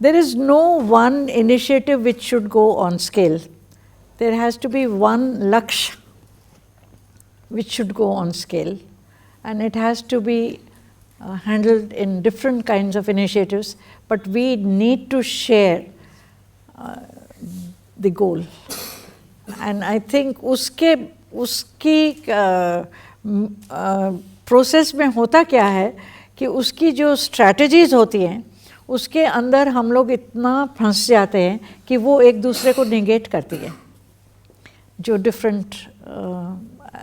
Speaker 2: There is no one initiative which should go on scale. there has to be one lakshya which should go on scale, and it has to be handled in different kinds of initiatives, but we need to share the goal. And I think उसकी प्रोसेस में होता क्या है कि उसकी जो स्ट्रैटेजीज़ होती हैं उसके अंदर हम लोग इतना फंस जाते हैं कि वो एक दूसरे को निगेट करती है। जो डिफरेंट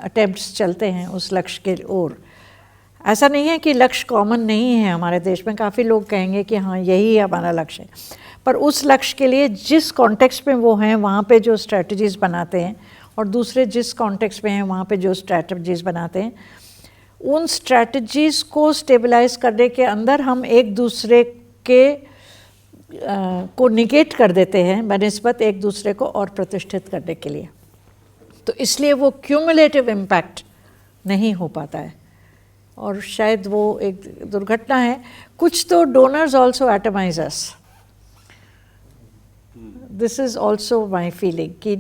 Speaker 2: अटेम्प्ट्स चलते हैं उस लक्ष्य के ओर, ऐसा नहीं है कि लक्ष्य कॉमन नहीं है हमारे देश में, काफ़ी लोग कहेंगे कि हाँ यही हमारा लक्ष्य है, पर उस लक्ष्य के लिए जिस कॉन्टेक्स्ट में वो हैं वहाँ पे जो स्ट्रैटेजीज़ बनाते हैं और दूसरे जिस कॉन्टेक्स्ट में हैं वहाँ पे जो स्ट्रैटेजीज़ बनाते हैं, उन स्ट्रैटेजीज़ को स्टेबलाइज करने के अंदर हम एक दूसरे के को निगेट कर देते हैं बनिस्बत एक दूसरे को और प्रतिष्ठित करने के लिए। तो इसलिए वो क्यूमुलेटिव इम्पैक्ट नहीं हो पाता है और शायद वो एक दुर्घटना है। कुछ तो donors also atomise us, this is also my feeling कि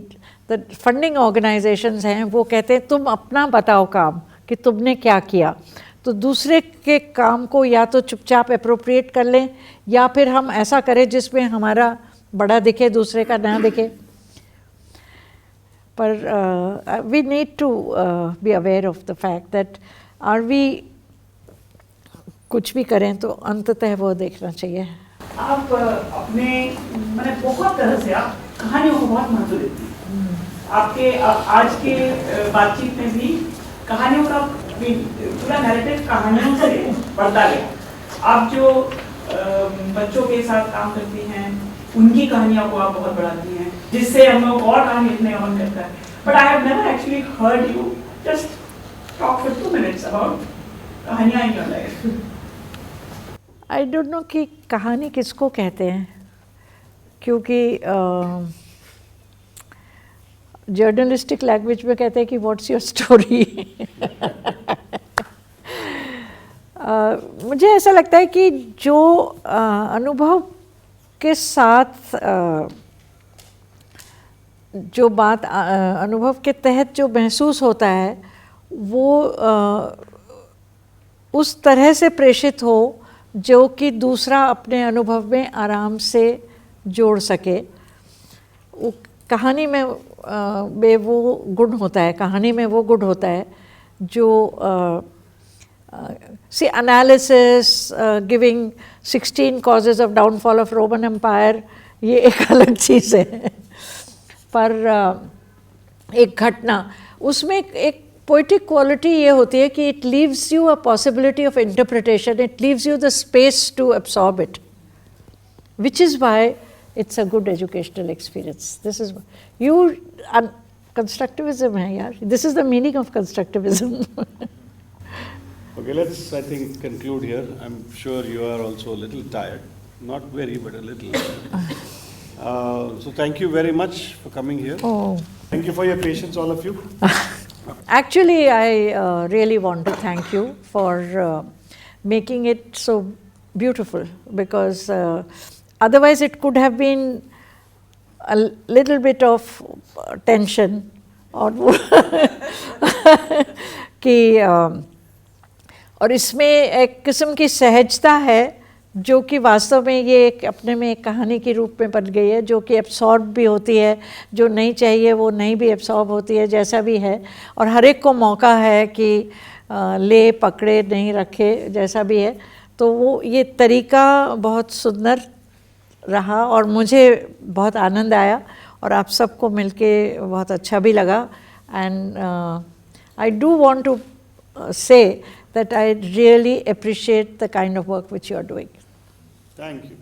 Speaker 2: द फंडिंग ऑर्गेनाइजेशंस हैं वो कहते हैं तुम अपना बताओ काम कि तुमने क्या किया, तो दूसरे के काम को या तो चुपचाप अप्रोप्रिएट कर लें या फिर हम ऐसा करें जिसमें हमारा बड़ा दिखे दूसरे का ना दिखे। पर we need to be aware of the fact that are we कुछ भी करें तो अंततः वो देखना चाहिए।
Speaker 1: आप अपने मैंने बहुत तरह से आप कहानियों को बहुत महत्व देती हैं। आपके आज के बातचीत में भी कहानियों का पूरा नैरेटिव कहानियों से बढ़ता गया। आप जो बच्चों के साथ काम करती हैं उनकी कहानियों को आप बहुत बढ़ाती हैं, जिससे हम लोग और कहानी लिखने का मन करता है। But I have never actually heard you just talk for 2 minutes about कहानियाँ in your life.
Speaker 2: I don't know कि कहानी किसको कहते हैं, क्योंकि जर्नलिस्टिक लैंग्वेज में कहते हैं कि व्हाट्स योर स्टोरी। मुझे ऐसा लगता है कि जो अनुभव के साथ जो बात अनुभव के तहत जो महसूस होता है वो उस तरह से प्रेषित हो जो कि दूसरा अपने अनुभव में आराम से जोड़ सके। कहानी में वो गुण होता है, कहानी में वो गुण होता है जो सी analysis, giving 16 causes of downfall of Roman empire, ये एक अलग चीज़ है। पर एक घटना उसमें एक पोइटिक क्वालिटी ये होती है कि it leaves you a possibility of interpretation, it leaves you the space to absorb it, which is why it's a good educational experience. This is you constructivism hai yaar, this is the meaning of constructivism.
Speaker 3: Okay, let's I think conclude here. I'm sure you are also a little tired, not very but a little. So thank you very much for coming here.
Speaker 2: Oh,
Speaker 3: thank you for your patience, all of you.
Speaker 2: Actually I really want to thank you for making it so beautiful, because otherwise it could have been a little bit of tension और कि और इसमें एक किस्म की सहजता है जो कि वास्तव में ये एक अपने में एक कहानी के रूप में बन गई है, जो कि एब्सॉर्ब भी होती है, जो नहीं चाहिए वो नहीं भी एब्सॉर्ब होती है, जैसा भी है। और हर एक को मौका है कि ले पकड़े नहीं रखे जैसा भी है। तो वो ये तरीका बहुत सुंदर रहा और मुझे बहुत आनंद आया और आप सबको मिलके बहुत अच्छा भी लगा। And I do want to say that I really appreciate the kind of work which you are doing.
Speaker 3: Thank you.